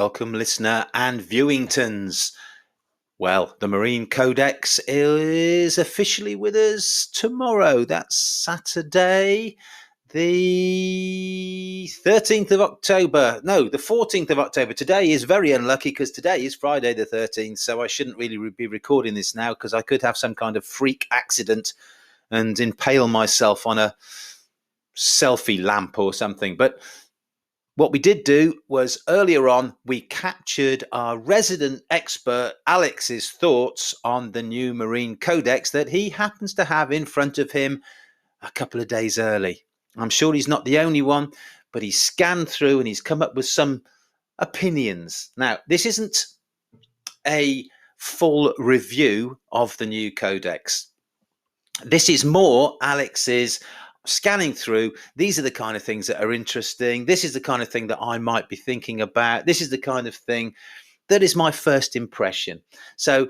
Welcome, listener and viewingtons. Well, the Marine Codex is officially with us tomorrow. That's Saturday, the 13th of October. No, the 14th of October. Today is very unlucky because today is Friday the 13th, so I shouldn't really be recording this now because I could have some kind of freak accident and impale myself on a selfie lamp or something. But what we did do was earlier on, we captured our resident expert Alex's thoughts on the new Marine Codex that he happens to have in front of him a couple of days early. I'm sure he's not the only one, but he's scanned through and he's come up with some opinions. Now, this isn't a full review of the new Codex. This is more Alex's scanning through. These are the kind of things that are interesting. This is the kind of thing that I might be thinking about. This is the kind of thing that is my first impression. So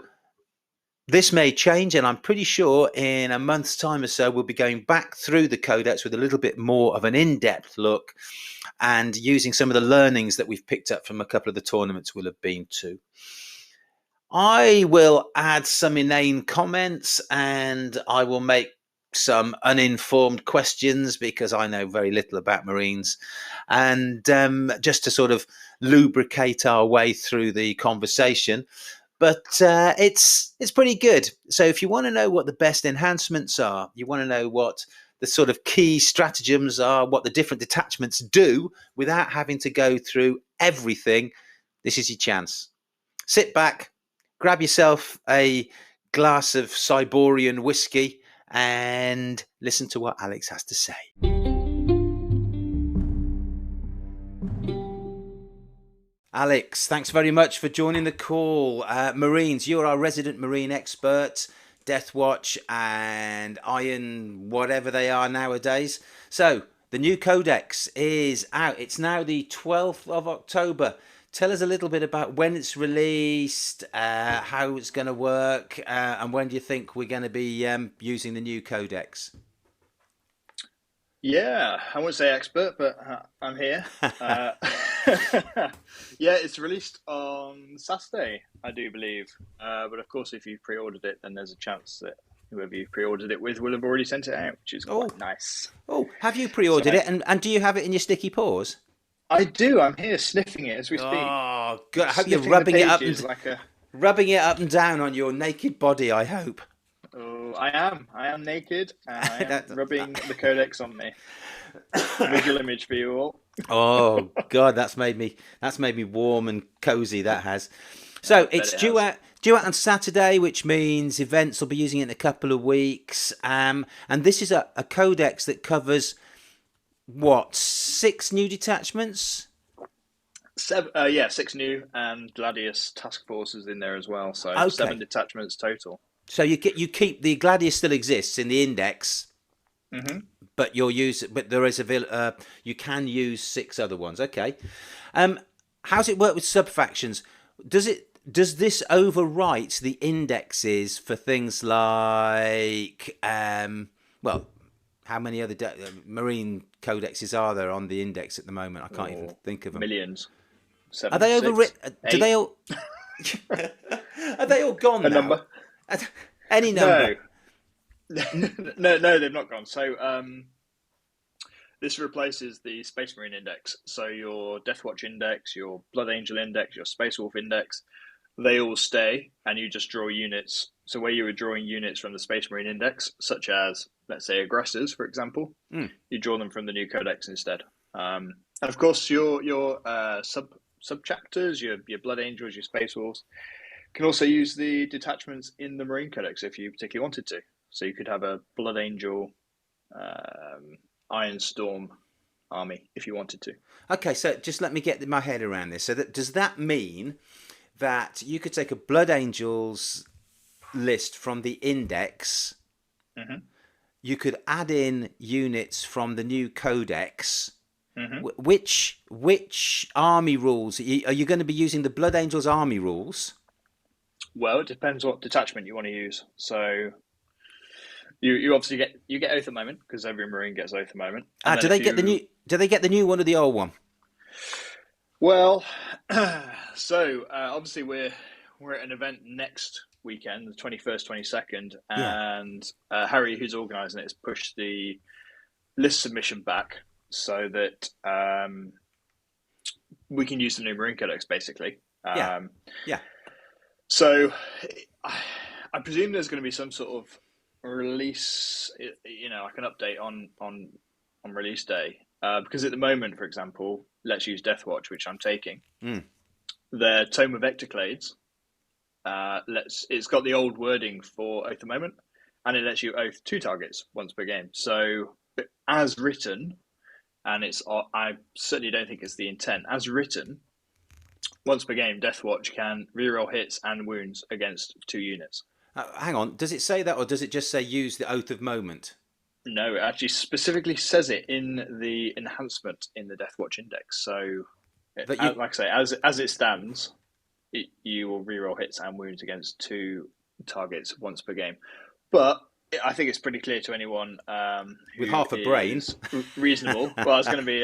this may change, and I'm pretty sure in a month's time or so, we'll be going back through the Codex with a little bit more of an in-depth look and using some of the learnings that we've picked up from a couple of the tournaments we'll have been to. I will add some inane comments and I will make some uninformed questions because I know very little about Marines, and just to sort of lubricate our way through the conversation. But it's pretty good. So if you want to know what the best enhancements are, you want to know what the sort of key stratagems are, what the different detachments do without having to go through everything, this is your chance. Sit back, grab yourself a glass of Siberian whiskey and listen to what Alex has to say. Alex, thanks very much for joining the call. Marines, you're our resident Marine expert, Death Watch and Iron, whatever they are nowadays. So, the new Codex is out. It's now the 12th of October. Tell us a little bit about when it's released, how it's going to work, and when do you think we're going to be using the new Codex? Yeah, I wouldn't say expert, but I'm here. Yeah, it's released on Saturday, I do believe. But of course, if you've pre-ordered it, then there's a chance that whoever you've pre-ordered it with will have already sent it out, which is quite nice. Oh, have you pre-ordered it? And do you have it in your sticky paws? I do. I'm here sniffing it as we speak. Oh, good. I hope you're Sniffing the rubbing it up pages and like a. rubbing it up and down on your naked body, I hope. Oh, I am. I am naked, and I am rubbing the Codex on me. Visual image for you all. Oh God, that's made me warm and cozy. That has. So it's due out on Saturday, which means events will be using it in a couple of weeks. And this is a Codex that covers what, 6 new detachments? 6 new, and Gladius task forces in there as well. So okay. 7 detachments total. So you keep the Gladius still exists in the index, but there is you can use 6 other ones. Okay, how's it work with sub factions? Does this overwrite the indexes for things like how many other Marine codexes are there on the index at the moment? I can't even think of them. Millions. 7, are they overwritten? Do they all? Are they all gone now? Number? Any number? No, they've not gone. So this replaces the Space Marine Index. So your Death Watch Index, your Blood Angel Index, your Space Wolf Index, they all stay, and you just draw units. So where you were drawing units from the Space Marine Index, such as, let's say, aggressors, for example, you draw them from the new Codex instead. And of course, your sub chapters, your Blood Angels, your Space Wolves, can also use the detachments in the Marine Codex if you particularly wanted to. So you could have a Blood Angel, Iron Storm army if you wanted to. Okay, so just let me get my head around this. So does that mean that you could take a Blood Angels list from the index, you could add in units from the new Codex? Which army rules? Are you going to be using the Blood Angels army rules? Well, it depends what detachment you want to use. So you obviously get Oath at the moment because every Marine gets Oath at the moment. Do they get the new one or the old one? Well, so obviously we're at an event next weekend, the 21st, 22nd, Yeah, and Harry, who's organising it, has pushed the list submission back so that we can use the new Marine Codex basically. yeah, yeah. So I, I presume there's going to be some sort of release, like an update on release day. Because at the moment, for example, let's use Deathwatch, which I'm taking. Mm. Their Tome of Ectoclades, it's got the old wording for Oath of Moment, and it lets you oath 2 targets once per game. So as written, and I certainly don't think it's the intent. As written, once per game, Deathwatch can reroll hits and wounds against 2 units. Hang on, does it say that, or does it just say use the Oath of Moment? No, it actually specifically says it in the enhancement in the Deathwatch Index. So, That you, like I say, as it stands, you will reroll hits and wounds against 2 targets once per game. But I think it's pretty clear to anyone with who half a brain. is reasonable. Well, I was going to be,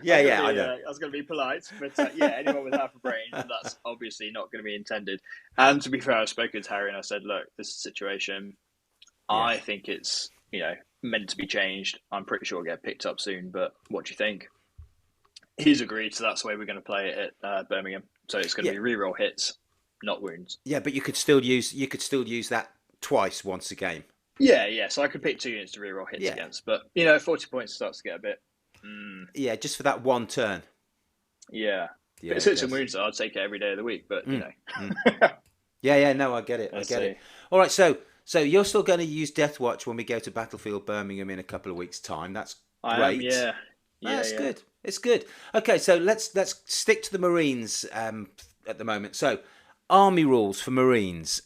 Yeah, I know. I was going to be polite, but yeah, anyone with half a brain, that's obviously not going to be intended. And to be fair, I've spoken to Harry and I said, look, this is a situation. Yeah. I think it's meant to be changed. I'm pretty sure it'll get picked up soon. But what do you think? He's agreed, so that's the way we're going to play it at Birmingham. So it's going to Yeah, be reroll hits, not wounds. yeah, but you could still use that twice once a game. Yeah, yeah. So I could pick 2 units to reroll hits Yeah, against, but 40 points starts to get a bit. yeah, just for that one turn. Yeah, Yeah, but it's it hits and does. wounds. I'd take it every day of the week, but Mm, mm. Yeah, yeah, no, I get it. I let's get see. it. All right, so you're still going to use Death Watch when we go to Battlefield Birmingham in a couple of weeks' time. That's I am. great. Yeah, yeah, That's yeah. good. It's good. Okay, so let's stick to the Marines at the moment. So, army rules for Marines.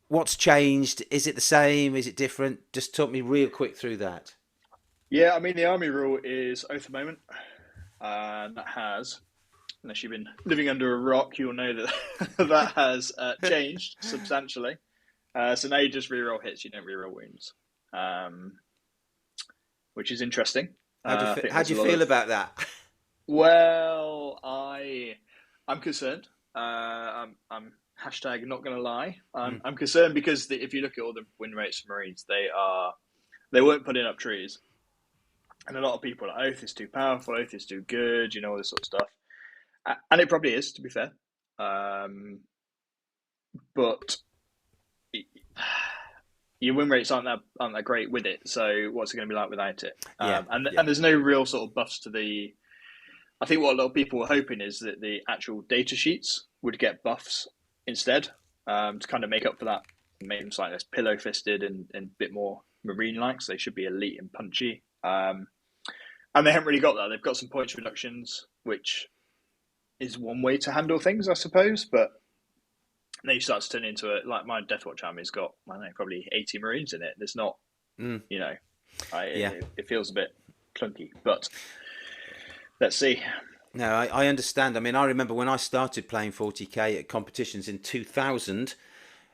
What's changed? Is it the same? Is it different? Just talk me real quick through that. Yeah, I mean the army rule is oath of moment, and that has, unless you've been living under a rock, you'll know that that has changed substantially. So now you just reroll hits, you don't reroll wounds, um, which is interesting. I think How there's do a you lot feel of about that? well, I'm concerned. I'm hashtag not going to lie. Mm, I'm concerned because if you look at all the win rates for Marines, they weren't putting up trees, and a lot of people are like, Oath is too powerful, Oath is too good, all this sort of stuff, and it probably is to be fair. But your win rates aren't that great with it. So what's it going to be like without it? yeah, And there's no real sort of buffs to the. I think what a lot of people were hoping is that the actual data sheets would get buffs instead, to kind of make up for that, make them slightly less pillow fisted and a bit more marine like. So they should be elite and punchy. And they haven't really got that. They've got some points reductions, which is one way to handle things, I suppose. But then you start to turn into it. Like my Deathwatch army's got, I don't know, probably 80 Marines in it. There's not, mm, yeah. it feels a bit clunky. But let's see. No, I understand. I mean, I remember when I started playing 40k at competitions in 2000.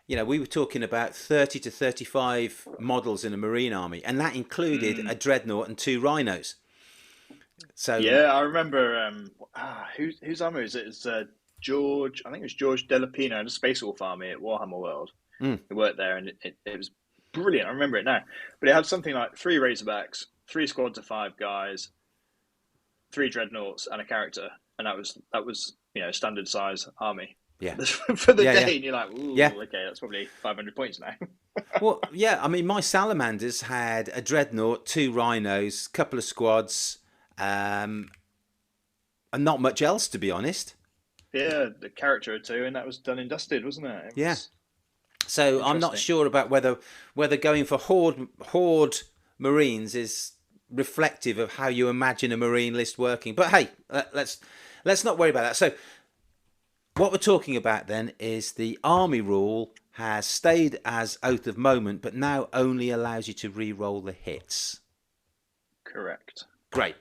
We were talking about 30 to 35 models in a Marine army, and that included a dreadnought and 2 rhinos. So Yeah, I remember. Whose army is it? It's George. I think it was George Delapino, the Space Wolf army at Warhammer World. mm, He worked there, and it was brilliant. I remember it now. But it had something like 3 Razorbacks, 3 squads of 5 guys, 3 dreadnoughts, and a character, and that was standard size army yeah, for the yeah, yeah, day. And you're like, ooh, yeah. okay, that's probably 500 points now. Well, yeah. I mean, my salamanders had a dreadnought, 2 rhinos, couple of squads, and not much else, to be honest. Yeah, the character or two, and that was done and dusted, wasn't it? It Yeah. was So I'm not interesting. sure about whether going for horde Marines is reflective of how you imagine a Marine list working. But hey, let's not worry about that. So what we're talking about then is the army rule has stayed as Oath of Moment, but now only allows you to re-roll the hits. Correct. Great,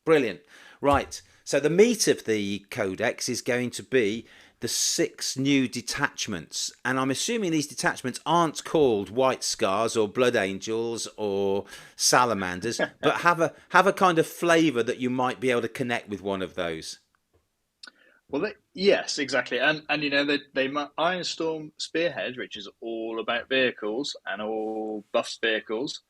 brilliant. Right. So the meat of the codex is going to be the 6 new detachments, and I'm assuming these detachments aren't called White Scars or Blood Angels or Salamanders, but have a kind of flavour that you might be able to connect with one of those. Well, yes, exactly, and they Ironstorm Spearhead, which is all about vehicles and all buffs vehicles.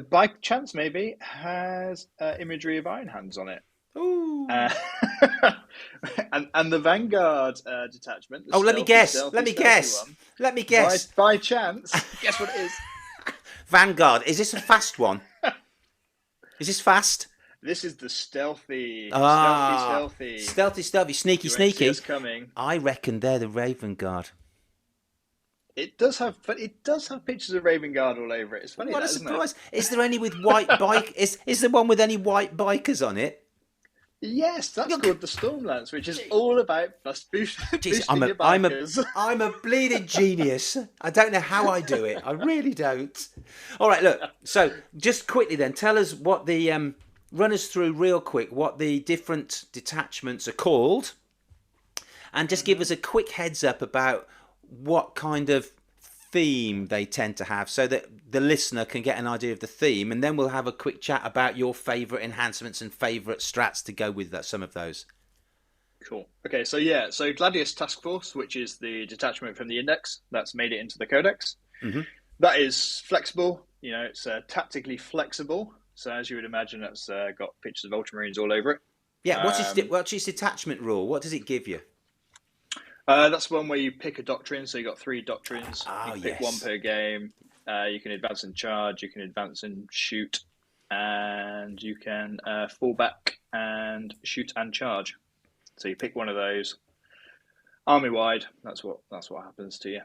By chance, maybe has imagery of Iron Hands on it. Ooh. Uh, and the Vanguard detachment, the Oh, let me stealthy, guess. stealthy, Let me stealthy guess. one. Let me guess. By chance, guess what it is? Vanguard. Is this a fast one? Is this fast? This is the stealthy, Ah, stealthy. stealthy, sneaky, You won't see us sneaky. coming. I reckon they're the Raven Guard. It does have pictures of Raven Guard all over it. It's funny What a that, isn't it? surprise! Is there any with white bike? Is there one with any white bikers on it? Yes, that's Look, called the Stormlance, which is all about jeez, boosting your bikers. I'm a bleeding genius. I don't know how I do it. I really don't. All right, look. So just quickly then, tell us what the run us through real quick what the different detachments are called, and just give us a quick heads up about what kind of theme they tend to have, so that the listener can get an idea of the theme, and then we'll have a quick chat about your favourite enhancements and favourite strats to go with that, some of those. Cool. Okay, so Gladius Task Force, which is the detachment from the Index that's made it into the Codex. Mm-hmm. That is flexible. It's tactically flexible. So as you would imagine, that's got pictures of Ultramarines all over it. Yeah, what's its detachment rule? What does it give you? That's one where you pick a doctrine. So you got 3 doctrines. Oh, you pick one per game. You can advance and charge. You can advance and shoot, and you can fall back and shoot and charge. So you pick one of those. Army wide. That's what happens to you.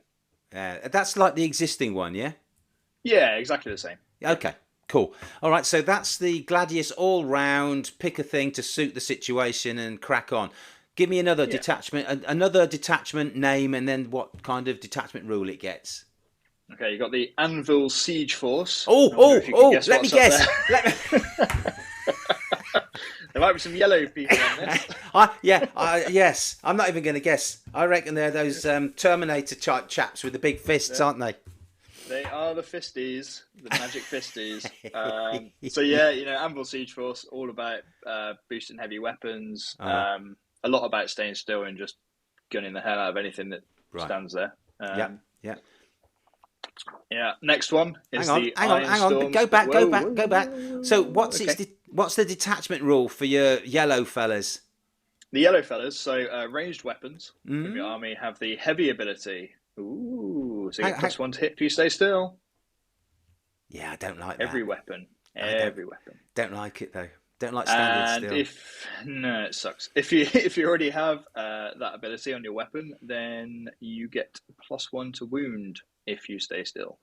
That's like the existing one, yeah. Yeah, exactly the same. Okay, cool. All right, so that's the Gladius all round. Pick a thing to suit the situation and crack on. Give me another detachment name, and then what kind of detachment rule it gets. Okay, you got the Anvil Siege Force. Let me guess. There might be some yellow people on this. Yes. I'm not even going to guess. I reckon they're those Terminator type chaps with the big fists, aren't they? They are the fisties, the magic fisties. Anvil Siege Force, all about boosting heavy weapons. A lot about staying still and just gunning the hell out of anything that stands there. Yeah. Next one is hang on. Go back. So what's the detachment rule for your yellow fellas? The yellow fellas. So ranged weapons from your army have the heavy ability. Ooh, so you get +1 to hit if you stay still. Yeah, I don't like every that. Weapon. Don't like it though. Don't like standing still. It sucks. If you already have that ability on your weapon, then you get +1 to wound if you stay still.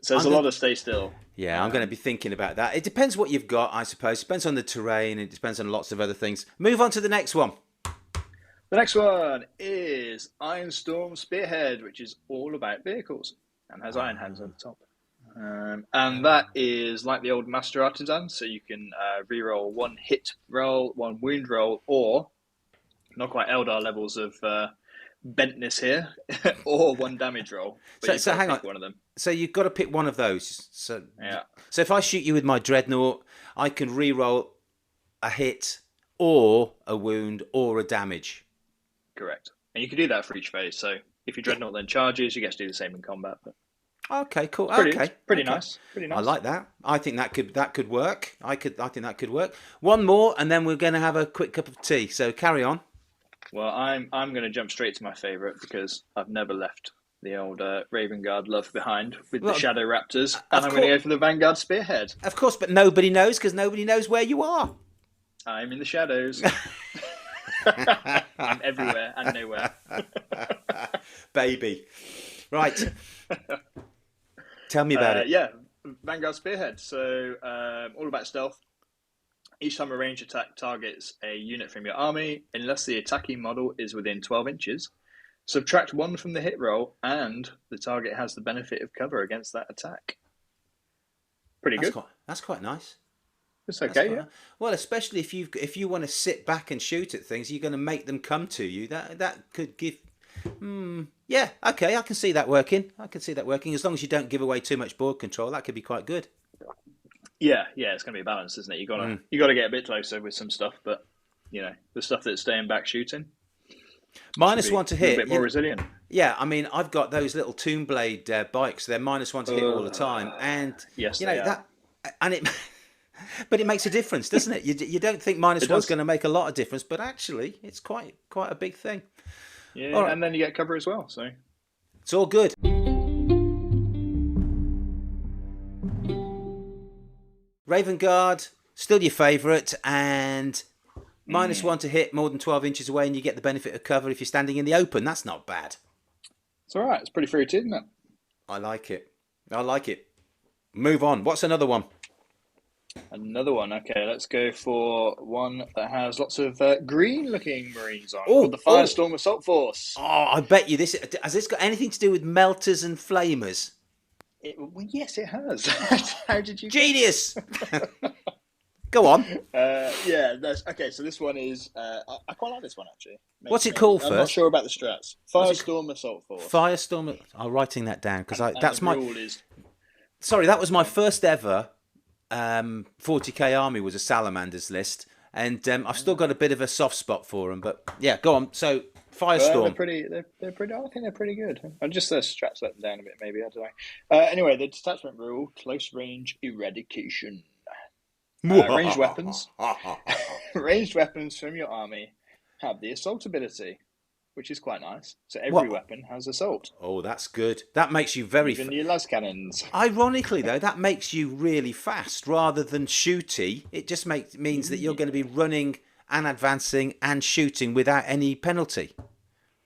So there's a lot of stay still. Yeah, I'm going to be thinking about that. It depends what you've got, I suppose. It depends on the terrain. It depends on lots of other things. Move on to the next one. The next one is Ironstorm Spearhead, which is all about vehicles and has Iron Hands on the top. And that is like the old Master Artisan, so you can reroll 1 hit roll, 1 wound roll, or not quite Eldar levels of bentness here, or 1 damage roll. But so hang on, one of them. So you've got to pick one of those. So if I shoot you with my Dreadnought, I can reroll a hit, or a wound, or a damage. Correct, and you can do that for each phase. So if your Dreadnought then charges, you get to do the same in combat. But okay, cool. Pretty nice. I like that. I think that could work. I think that could work. One more, and then we're going to have a quick cup of tea. So carry on. Well, I'm going to jump straight to my favourite because I've never left the old Raven Guard love behind with the Shadow Raptors, and I'm going to go for the Vanguard Spearhead. Of course, but nobody knows because nobody knows where you are. I'm in the shadows. I'm everywhere and nowhere. Baby. Right. Tell me about it. Yeah, Vanguard Spearhead. So all about stealth. Each time a range attack targets a unit from your army, unless the attacking model is within 12 inches, subtract 1 from the hit roll, and the target has the benefit of cover against that attack. Pretty good. That's quite nice. It's That's okay. Yeah. fine. Well, especially if you want to sit back and shoot at things, you're going to make them come to you. That could give. Yeah, okay, I can see that working. I can see that working as long as you don't give away too much board control. That could be quite good. Yeah, yeah, it's going to be a balance, isn't it? You got to get a bit closer with some stuff, but the stuff that's staying back shooting should Minus be one a to little hit. bit more resilient. Yeah, I mean, I've got those little Tomb Blade bikes. They're minus one to hit all the time, and Yes, they are. that, and it, but it makes a difference, doesn't it? You don't think minus It one's does. going to make a lot of difference, but actually, it's quite a big thing. All Yeah, right, and then you get cover as well. So it's all good. Raven Guard, still your favourite, and minus one to hit more than 12 inches away, and you get the benefit of cover if you're standing in the open. That's not bad. it's all right. It's pretty fruity, isn't it? I like it. I like it. Move on. What's another one? Another one. Okay, let's go for one that has lots of green-looking Marines on, called Oh, the Firestorm Assault Force. I bet you this has this got anything to do with melters and flamers? Well, yes, it has. How did you Genius. Go on. Yeah, that's okay. So this one is I quite like this one actually. What's it called I'm not first? sure about the strats. Firestorm Assault Force. Firestorm. I'm writing that down because that's the my. rule is Sorry, that was my first ever 40k army was a salamanders list, and I've still got a bit of a soft spot for them. But yeah, go on. So Firestorm. they're pretty. They're pretty. I think they're pretty good. I just strats let them down a bit. Maybe I don't know. Anyway, the detachment rule: close range eradication. Ranged weapons. Ranged weapons from your army have the assault ability, which is quite nice. So every weapon has assault. Oh, that's good. That makes you very. Even your las cannons. Ironically, though, that makes you really fast rather than shooty. It just means that you're going to be running and advancing and shooting without any penalty.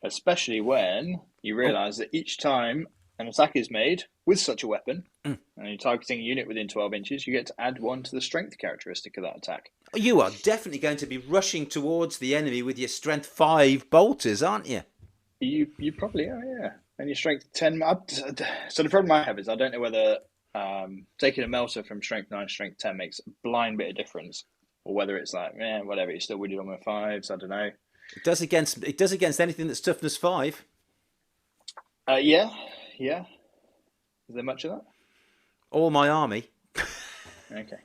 Especially when you realise that each time an attack is made with such a weapon, and you're targeting a unit within 12 inches, you get to add one to the strength characteristic of that attack. You are definitely going to be rushing towards the enemy with your strength 5 bolters, aren't you? You probably are, yeah. And your strength 10. So the problem I have is I don't know whether taking a melter from strength 9 to strength 10 makes a blind bit of difference, or whether it's like, whatever, you're still wounded on my 5s, I don't know. It does against anything that's toughness 5. Yeah. Is there much of that? All my army. Okay.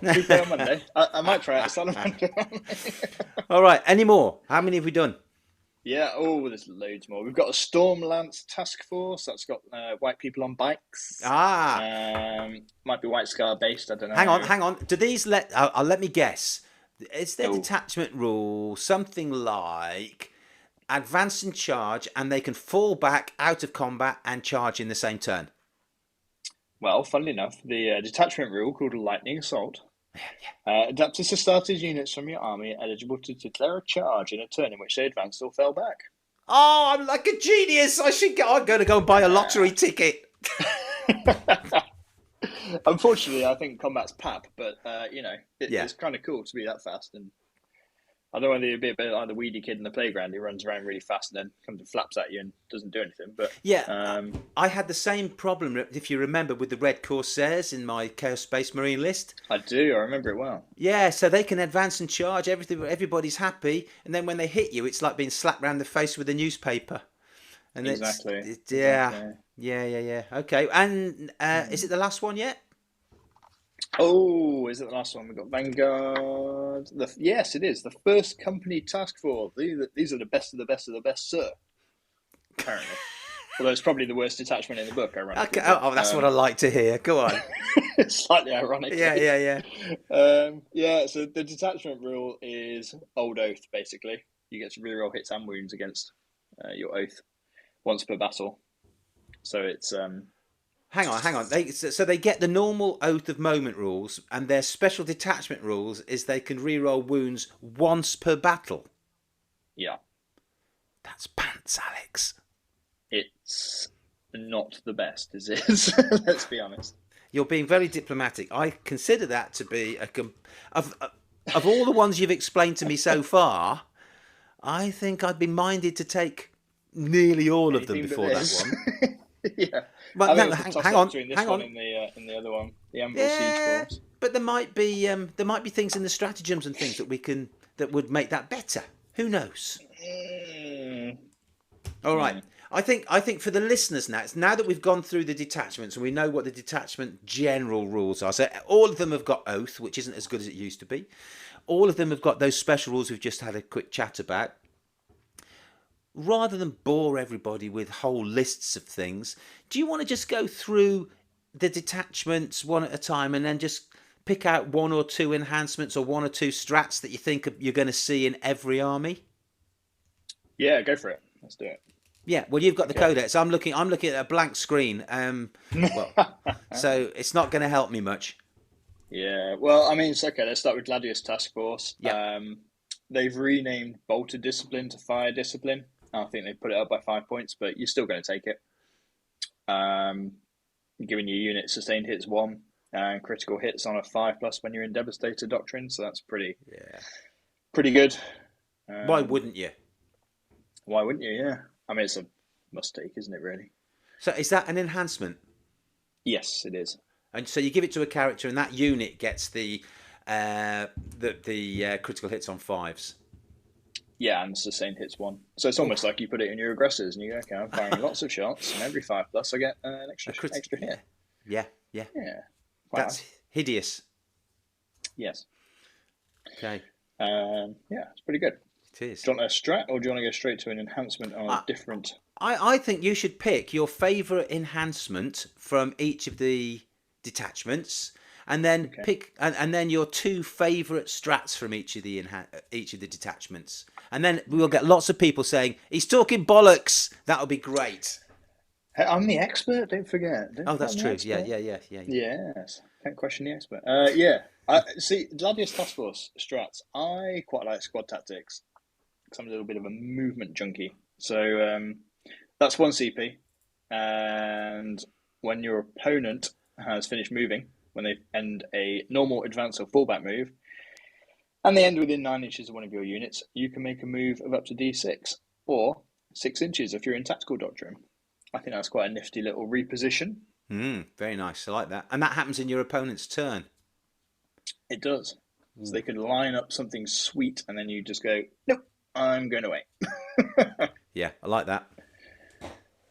We play on Monday. I might try it. Salamander. All right. Any more? How many have we done? Yeah. Oh, there's loads more. We've got a Storm Lance Task Force. That's got white people on bikes. Might be White Scar based. I don't know. Hang on. Do these let me guess. Is their detachment rule something like advance and charge, and they can fall back out of combat and charge in the same turn? Well, funnily enough, the detachment rule called Lightning Assault adapts to starters units from your army eligible to declare a charge in a turn in which they advanced or fell back. Oh, I'm like a genius. I'm going to go and buy a lottery ticket. Unfortunately, I think combat's pap, but it's kind of cool to be that fast. And I don't know whether you'd be a bit like the weedy kid in the playground who runs around really fast and then comes and flaps at you and doesn't do anything. But I had the same problem, if you remember, with the Red Corsairs in my Chaos Space Marine list. I do. I remember it well. Yeah, so they can advance and charge. Everybody's happy, and then when they hit you, it's like being slapped round the face with a newspaper. And exactly. Yeah. Okay, and is it the last one yet? Oh, is it the last one? We've got Vanguard. Yes, it is. The first company task force. These are the best of the best of the best, sir. Apparently. Although it's probably the worst detachment in the book, ironically. Okay. Oh, that's what I like to hear. Go on. Slightly ironic. Yeah. So the detachment rule is Old Oath, basically. You get to reroll hits and wounds against your Oath once per battle. So it's... Hang on. So they get the normal Oath of Moment rules, and their special detachment rules is they can reroll wounds once per battle. Yeah. That's pants, Alex. It's not the best, is it? Let's be honest. You're being very diplomatic. I consider that to be of all the ones you've explained to me so far, I think I'd be minded to take nearly all of them before that one. Yeah. But no, hang on. Between this one and the other one, the Anvil Siege Force. but there might be things in the stratagems and things that would make that better. Who knows? All right. I think for the listeners now that we've gone through the detachments and we know what the detachment general rules are. So all of them have got oath, which isn't as good as it used to be. All of them have got those special rules we've just had a quick chat about. Rather than bore everybody with whole lists of things, do you want to just go through the detachments one at a time and then just pick out one or two enhancements or one or two strats that you think you're going to see in every army? Yeah, go for it. Let's do it. Yeah, well, you've got the codex. I'm looking at a blank screen. So it's not going to help me much. Yeah, well, I mean, it's okay. Let's start with Gladius Task Force. Yeah. They've renamed Bolter Discipline to Fire Discipline. I think they put it up by 5 points, but you're still going to take it. Giving your unit sustained hits 1 and critical hits on a 5+ when you're in Devastator Doctrine, so that's pretty good. Why wouldn't you? Why wouldn't you? Yeah, I mean, it's a must take, isn't it? Really. So is that an enhancement? Yes, it is. And so you give it to a character, and that unit gets the critical hits on 5s. Yeah, and sustained hits 1. So it's almost like you put it in your aggressors, and you go, okay, I'm firing lots of shots, and every 5+ I get an extra hit. Yeah. That's hideous. Yes. Okay. Yeah, it's pretty good. It is. Do you want a strat, or do you want to go straight to an enhancement on a different? I think you should pick your favourite enhancement from each of the detachments, and then pick and then your 2 favourite strats from each of the detachments, and then we'll get lots of people saying he's talking bollocks. That'll be great. Hey, I'm the expert. Don't forget. That's true. Yeah. Yes, can't question the expert. See, Gladius Task Force strats. I quite like squad tactics because I'm a little bit of a movement junkie. So that's 1 CP, and when your opponent has finished moving, when they end a normal advance or fallback move, and they end within 9 inches of one of your units, you can make a move of up to D6, or 6 inches if you're in Tactical Doctrine. I think that's quite a nifty little reposition. Very nice. I like that. And that happens in your opponent's turn. It does. So they could line up something sweet, and then you just go, nope, I'm going away. Yeah, I like that.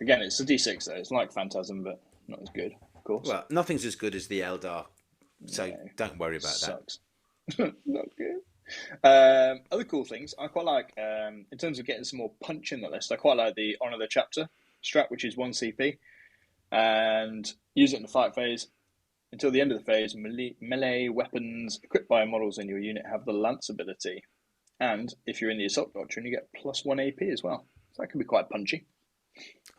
Again, it's a D6 though. It's like Phantasm, but not as good, of course. Well, nothing's as good as the Eldar, so don't worry about that. Not good. Other cool things I quite like, in terms of getting some more punch in the list, I quite like the Honor the Chapter strat, which is 1 CP, and use it in the fight phase. Until the end of the phase, melee weapons equipped by models in your unit have the Lance ability. And if you're in the Assault Doctrine, you get +1 AP as well. So that can be quite punchy.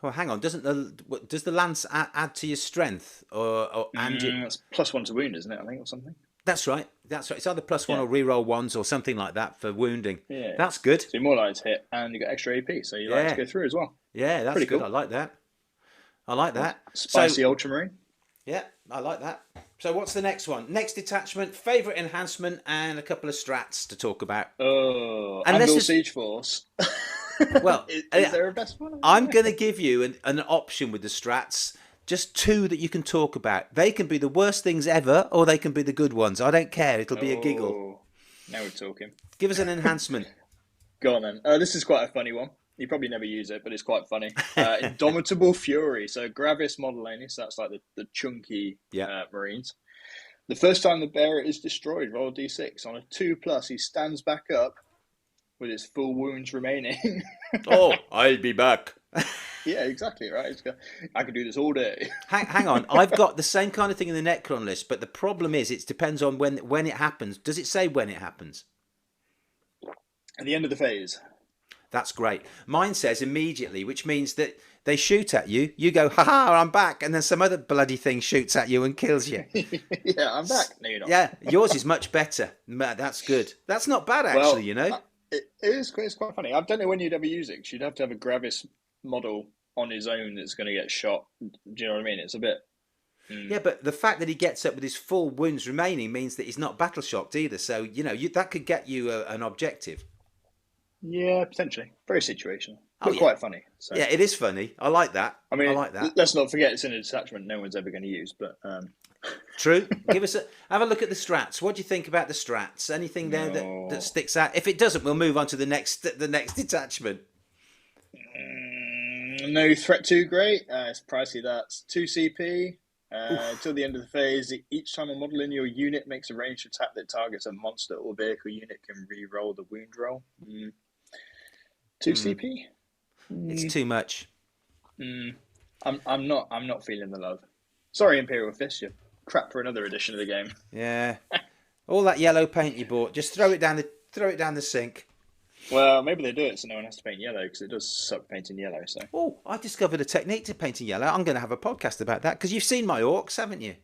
Well, hang on. Does the lance add to your strength, it's +1 to wound, isn't it? I think, or something. That's right. It's either +1 or reroll 1s or something like that for wounding. Yeah, that's good. So you're more likely to hit, and you got extra AP, so you like to go through as well. Yeah, that's pretty good. Cool. I like that. Spicy Ultramarine. Yeah, I like that. So what's the next one? Next detachment, favourite enhancement, and a couple of strats to talk about. Oh, Andal Siege Force. Well, is there a best one? I'm going to give you an option with the strats. Just 2 that you can talk about. They can be the worst things ever, or they can be the good ones. I don't care. It'll be a giggle. Now we're talking. Give us an enhancement. Go on then. This is quite a funny one. You probably never use it, but it's quite funny. Indomitable Fury. So Gravis model only. So that's like the chunky Marines. The first time the bearer is destroyed, roll D6. On a 2+, he stands back up with his full wounds remaining. Oh, I'll be back. Yeah, exactly, right. I could do this all day. Hang on. I've got the same kind of thing in the Necron list, but the problem is it depends on when it happens. Does it say when it happens? At the end of the phase. That's great. Mine says immediately, which means that they shoot at you. You go, ha, I'm back. And then some other bloody thing shoots at you and kills you. Yeah, I'm back. No, you're not. Yeah, yours is much better. That's good. That's not bad, actually, you know. It is. It's quite funny. I don't know when you'd ever use it. 'Cause you'd have to have a Gravis model on his own that's going to get shot. Do you know what I mean? It's a bit... Yeah, but the fact that he gets up with his full wounds remaining means that he's not battle shocked either. So, you know, that could get you an objective. Yeah, potentially. Very situational. But quite funny. So. Yeah, it is funny. I like that. I mean, I like that. Let's not forget it's in a detachment no one's ever going to use. But True. Have a look at the strats. What do you think about the strats? Anything there that No. sticks out? If it doesn't, we'll move on to the next detachment. No threat too great. It's pricey. That's 2 CP. Till the end of the phase, each time a model in your unit makes a ranged attack that targets a monster or vehicle unit can re-roll the wound roll. 2 CP. It's too much. I'm not feeling the love. Sorry, Imperial Fist, you're crap for another edition of the game. Yeah. All that yellow paint you bought, just throw it down the sink. Well, maybe they do it so no one has to paint yellow, because it does suck painting yellow. So. Oh, I discovered a technique to painting yellow. I'm going to have a podcast about that, because you've seen my orcs, haven't you?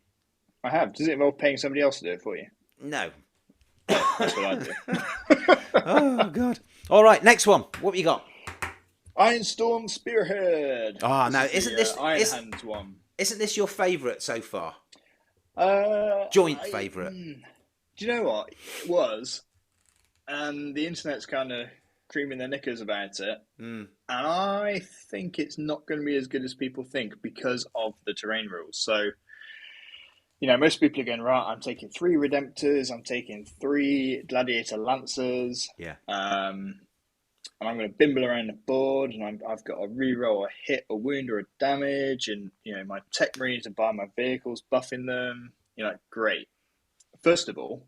I have. Does it involve paying somebody else to do it for you? No. That's what I do. Oh, God. All right, next one. What have you got? Iron Storm Spearhead. Oh, no, isn't this... Iron Hands one. Isn't this your favourite so far? Joint favourite. Do you know what? It was. And the internet's kind of creaming their knickers about it. And I think it's not going to be as good as people think because of the terrain rules. So, most people are going, right, I'm taking 3 Redemptors, I'm taking 3 Gladiator Lancers. Yeah. And I'm going to bimble around the board, and I've got to re-roll a hit, a wound, or a damage, and my tech marines and buy my vehicles, buffing them. Great. First of all,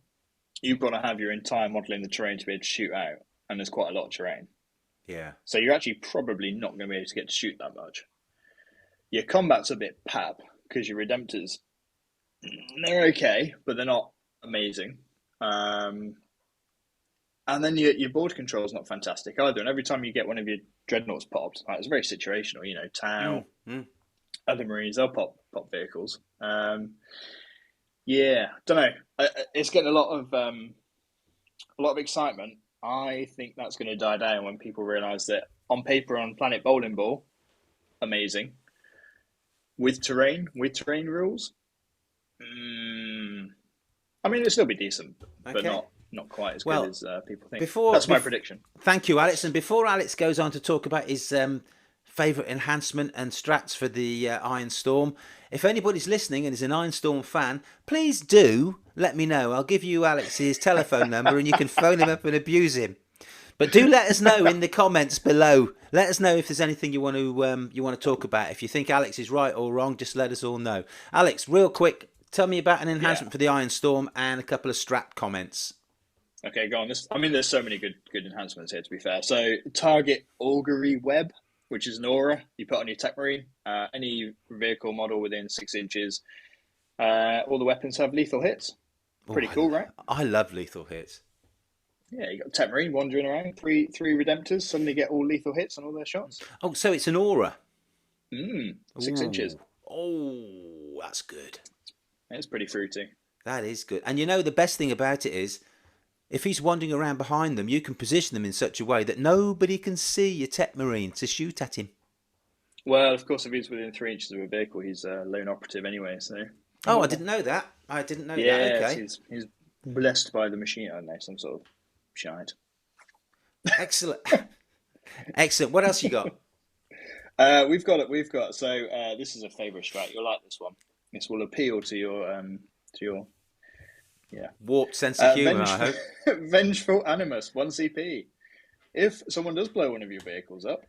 you've got to have your entire model in the terrain to be able to shoot out, and there's quite a lot of terrain. Yeah. So you're actually probably not going to be able to get to shoot that much. Your combat's a bit pap because your Redemptors, they're okay, but they're not amazing. And then your board control is not fantastic either. And every time you get one of your dreadnoughts popped, it's very situational. Tau, other Marines, they'll pop vehicles. Yeah, don't know. It's getting a lot of excitement. I think that's going to die down when people realise that on paper on Planet Bowling Ball, amazing. With terrain rules, it'll still be decent, but not quite as good as people think. That's my prediction. Thank you, Alex. And before Alex goes on to talk about his favourite enhancement and strats for the Iron Storm, if anybody's listening and is an Iron Storm fan, please do let me know. I'll give you Alex's telephone number and you can phone him up and abuse him. But do let us know in the comments below. Let us know if there's anything you want to talk about. If you think Alex is right or wrong, just let us all know. Alex, real quick, tell me about an enhancement for the Iron Storm and a couple of strat comments. Okay, go on. There's so many good enhancements here, to be fair. So, target augury web, which is an aura you put on your tech marine. Any vehicle model within 6 inches. All the weapons have lethal hits. Pretty cool, right? I love lethal hits. Yeah, you got tech marine wandering around. Three Redemptors suddenly get all lethal hits on all their shots. Oh, so it's an aura. 6 inches. Oh, that's good. It's pretty fruity. That is good. And the best thing about it is, if he's wandering around behind them, you can position them in such a way that nobody can see your tech marine to shoot at him. Well, of course, if he's within 3 inches of a vehicle, he's a lone operative anyway. So. Oh, I didn't know that. that. Okay. He's blessed by the machine. I don't know, some sort of shite. Excellent. Excellent. What else you got? We've got. So this is a favourite strat. You'll like this one. This will appeal to your warped sense of humour, I hope. Vengeful Animus, 1 CP. If someone does blow one of your vehicles up,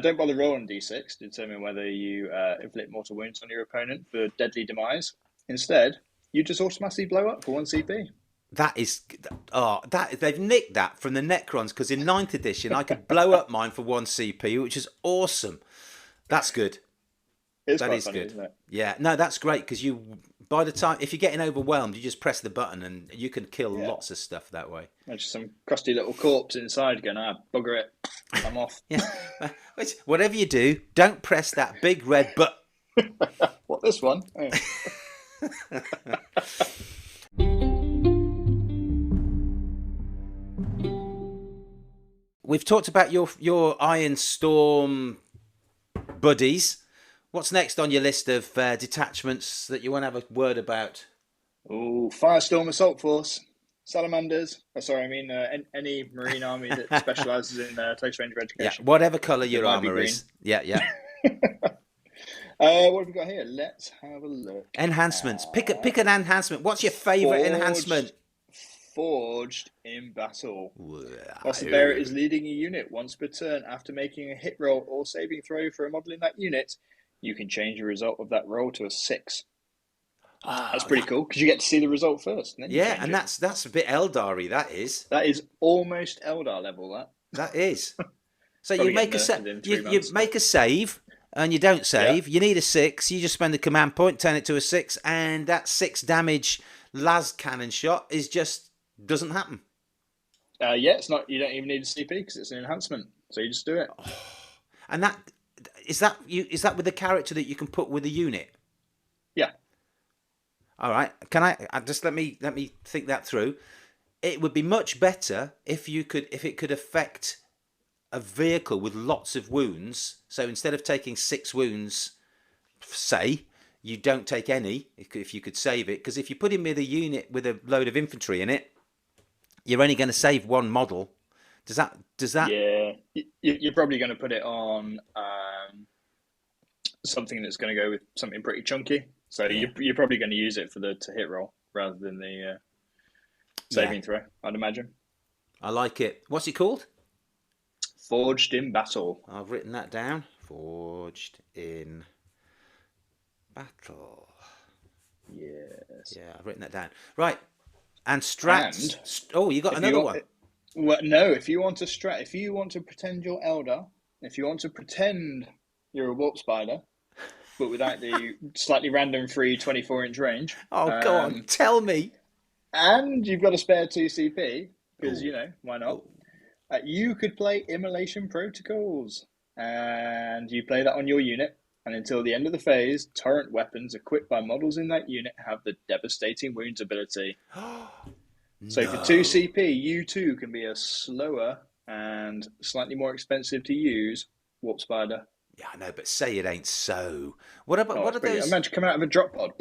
don't bother rolling D6 to determine whether you inflict mortal wounds on your opponent for deadly demise. Instead, you just automatically blow up for 1 CP. They've nicked that from the Necrons, because in 9th edition I could blow up mine for 1 CP, which is awesome. That's good. That is funny, good. Isn't it? Yeah, no, that's great, because by the time, if you're getting overwhelmed, you just press the button and you can kill lots of stuff that way. There's just some crusty little corpse inside going, bugger it, I'm off. Yeah, whatever you do, don't press that big red button. What, this one? Oh. We've talked about your Iron Storm buddies. What's next on your list of detachments that you want to have a word about? Oh, Firestorm Assault Force, Salamanders. Any Marine army that specialises in close range education. Yeah, whatever colour your armour is. Yeah. What have we got here? Let's have a look Enhancements. Pick at an enhancement. What's your favourite enhancement? Forged Forged in Battle. Whilst the bearer is Ooh. leading a unit once per turn after making a hit roll or saving throw for a model in that unit, you can change the result of that roll to a 6. That's Oh, pretty cool because you get to see the result first and then you yeah, change and it. that's a bit Eldari. That is. That is almost Eldar level, that. That is. So you Probably get make a nerfed within you 3 you months. make a save, and you don't Yeah. save. You need a 6. You just spend a command point, turn it to a 6, and that 6 damage las cannon shot is just doesn't happen. Yeah, it's not. You don't even need a CP because it's an enhancement, so you just do it. And that with the character that you can put with a unit. Yeah. All right. Can I just let me think that through? It would be much better if it could affect a vehicle with lots of wounds. So instead of taking 6 wounds, say, you don't take any if you could save it. Because if you put him with a unit with a load of infantry in it, you're only going to save one model. Does that? Yeah, you're probably going to put it on something that's going to go with something pretty chunky. So Yeah. you're probably going to use it for the to hit roll rather than the saving Yeah. throw, I'd imagine. I like it. What's it called? Forged in Battle. I've written that down. Forged in Battle. Yes. Yeah, I've written that down. Right. And strats. And Oh, you got if another you one. well, no, if you want to if you want to pretend you're Elder, if you want to pretend you're a warp spider, but without the slightly random free 24-inch range, Oh, go on. Tell me. and you've got a spare 2 CP, because, Oh, why not? oh. You could play Immolation Protocols, and you play that on your unit, and until the end of the phase, torrent weapons equipped by models in that unit have the Devastating Wounds ability. So for 2 No. CP, you too can be a slower and slightly more expensive to use Warp Spider. Yeah, I know, but say it ain't so. Oh, What it's are brilliant. those? Imagine coming out of a drop pod.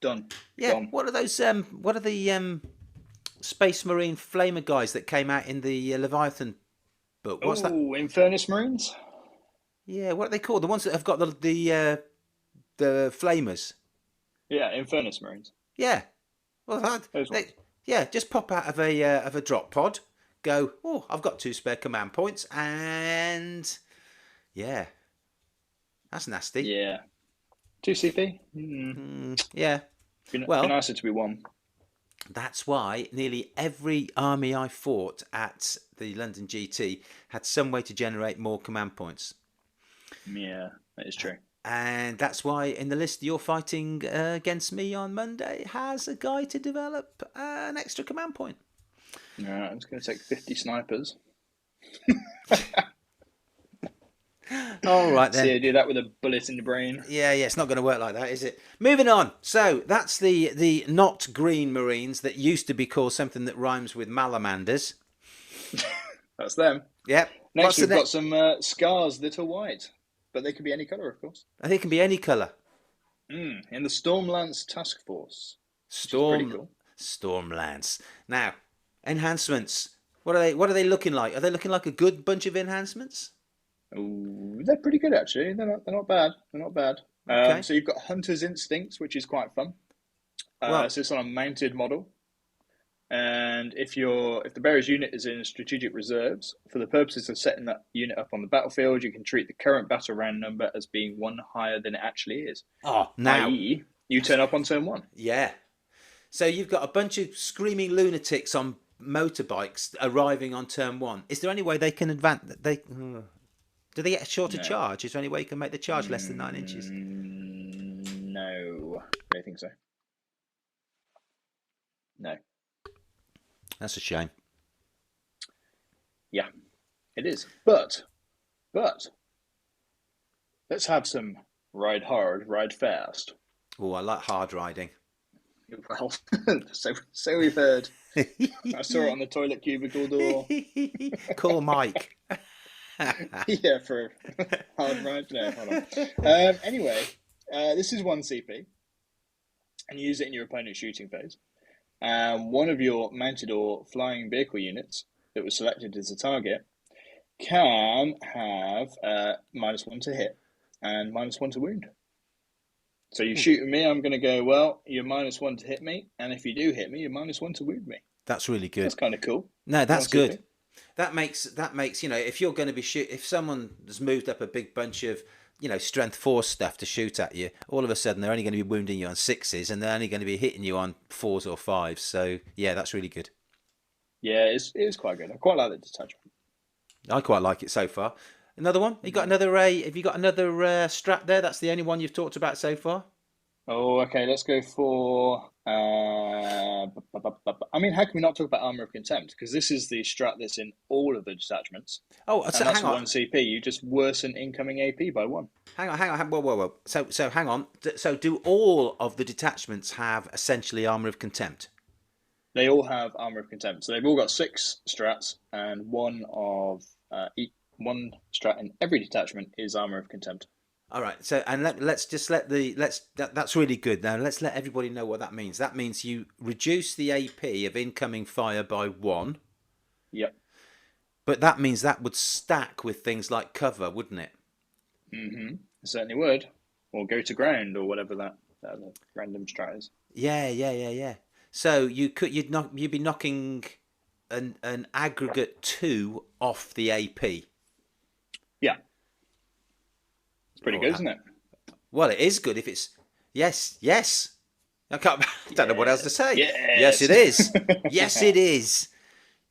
Done. Yeah, Gone. what are those? What are the Space Marine Flamer guys that came out in the Leviathan book? What's that? Oh, Infernus Marines? Yeah, what are they called? The ones that have got the flamers. Yeah, Infernus Marines. Yeah. Well, Those ones. yeah, just pop out of a drop pod. Go. Oh, I've got 2 spare command points, and yeah, that's nasty. Yeah. 2 CP? Yeah. Be Well, nicer to be 1. that's why nearly every army I fought at the London GT had some way to generate more command points. Yeah, that is true. And that's why in the list you're fighting against me on Monday has a guy to develop an extra command point. Yeah, it's going to take 50 snipers. All right then. See, I do that with a bullet in the brain. Yeah, it's not going to work like that, is it? Moving on. So that's the not green Marines that used to be called something that rhymes with malamanders. That's them. Yep. Next, we've got some scars that are white, but they can be any colour, of course. I think it can be any colour. In the Stormlance Task Force. Pretty cool. Stormlance. Now, enhancements. What are they looking like? Are they looking like a good bunch of enhancements? Ooh, they're pretty good actually. They're not bad. They're not bad. Okay. So you've got Hunter's Instincts, which is quite fun. Well, so it's on a mounted model, and if the bearer's unit is in strategic reserves, for the purposes of setting that unit up on the battlefield, you can treat the current battle round number as being 1 higher than it actually is. oh, now. I.e., you turn up on turn 1. Yeah. So you've got a bunch of screaming lunatics on motorbikes arriving on turn 1. Is there any way they can advance? Do they get a shorter charge? Is there any way you can make the charge less than 9 inches? No, I don't think so. No. That's a shame. Yeah, it is. But let's have some ride hard, ride fast. Oh, I like hard riding. Well, so we've heard. I saw it on the toilet cubicle door. Call Mike. Yeah, for hard ride. No, hold on. Anyway, this is 1 CP, and you use it in your opponent's shooting phase. One of your mounted or flying vehicle units that was selected as a target can have -1 to hit and -1 to wound. So you shoot at me, I'm going to go, well, you're -1 to hit me, and if you do hit me, you're -1 to wound me. That's really good. That's kind of cool. No, that's good. OCP. That makes if you're going to be if someone has moved up a big bunch of strength 4 stuff to shoot at you, all of a sudden they're only going to be wounding you on 6s and they're only going to be hitting you on 4s or 5s. So yeah, that's really good. Yeah, it is quite good. I quite like the detachment. I quite like it so far. Another one? You got another have you got another strat there? That's the only one you've talked about so far? Oh, okay. Let's go for. I mean, how can we not talk about Armor of Contempt? Because this is the strat that's in all of the detachments, Oh, so and that's hang on. 1 CP. You just worsen incoming AP by 1. Hang on. Whoa. So hang on. So do all of the detachments have essentially Armor of Contempt? They all have Armor of Contempt, so they've all got 6 strats, and one strat in every detachment is Armor of Contempt. All right. So that's really good. Now let's let everybody know what that means. That means you reduce the AP of incoming fire by 1. Yep. But that means that would stack with things like cover, wouldn't it? Mm-hmm. It certainly would. Or go to ground, or whatever that random strat is. Yeah. So you'd be knocking an aggregate 2 off the AP. Yeah. It's pretty good, isn't it? Well, it is good if it's yes. I don't know what else to say. Yes. Yes, it is. Yes, it is.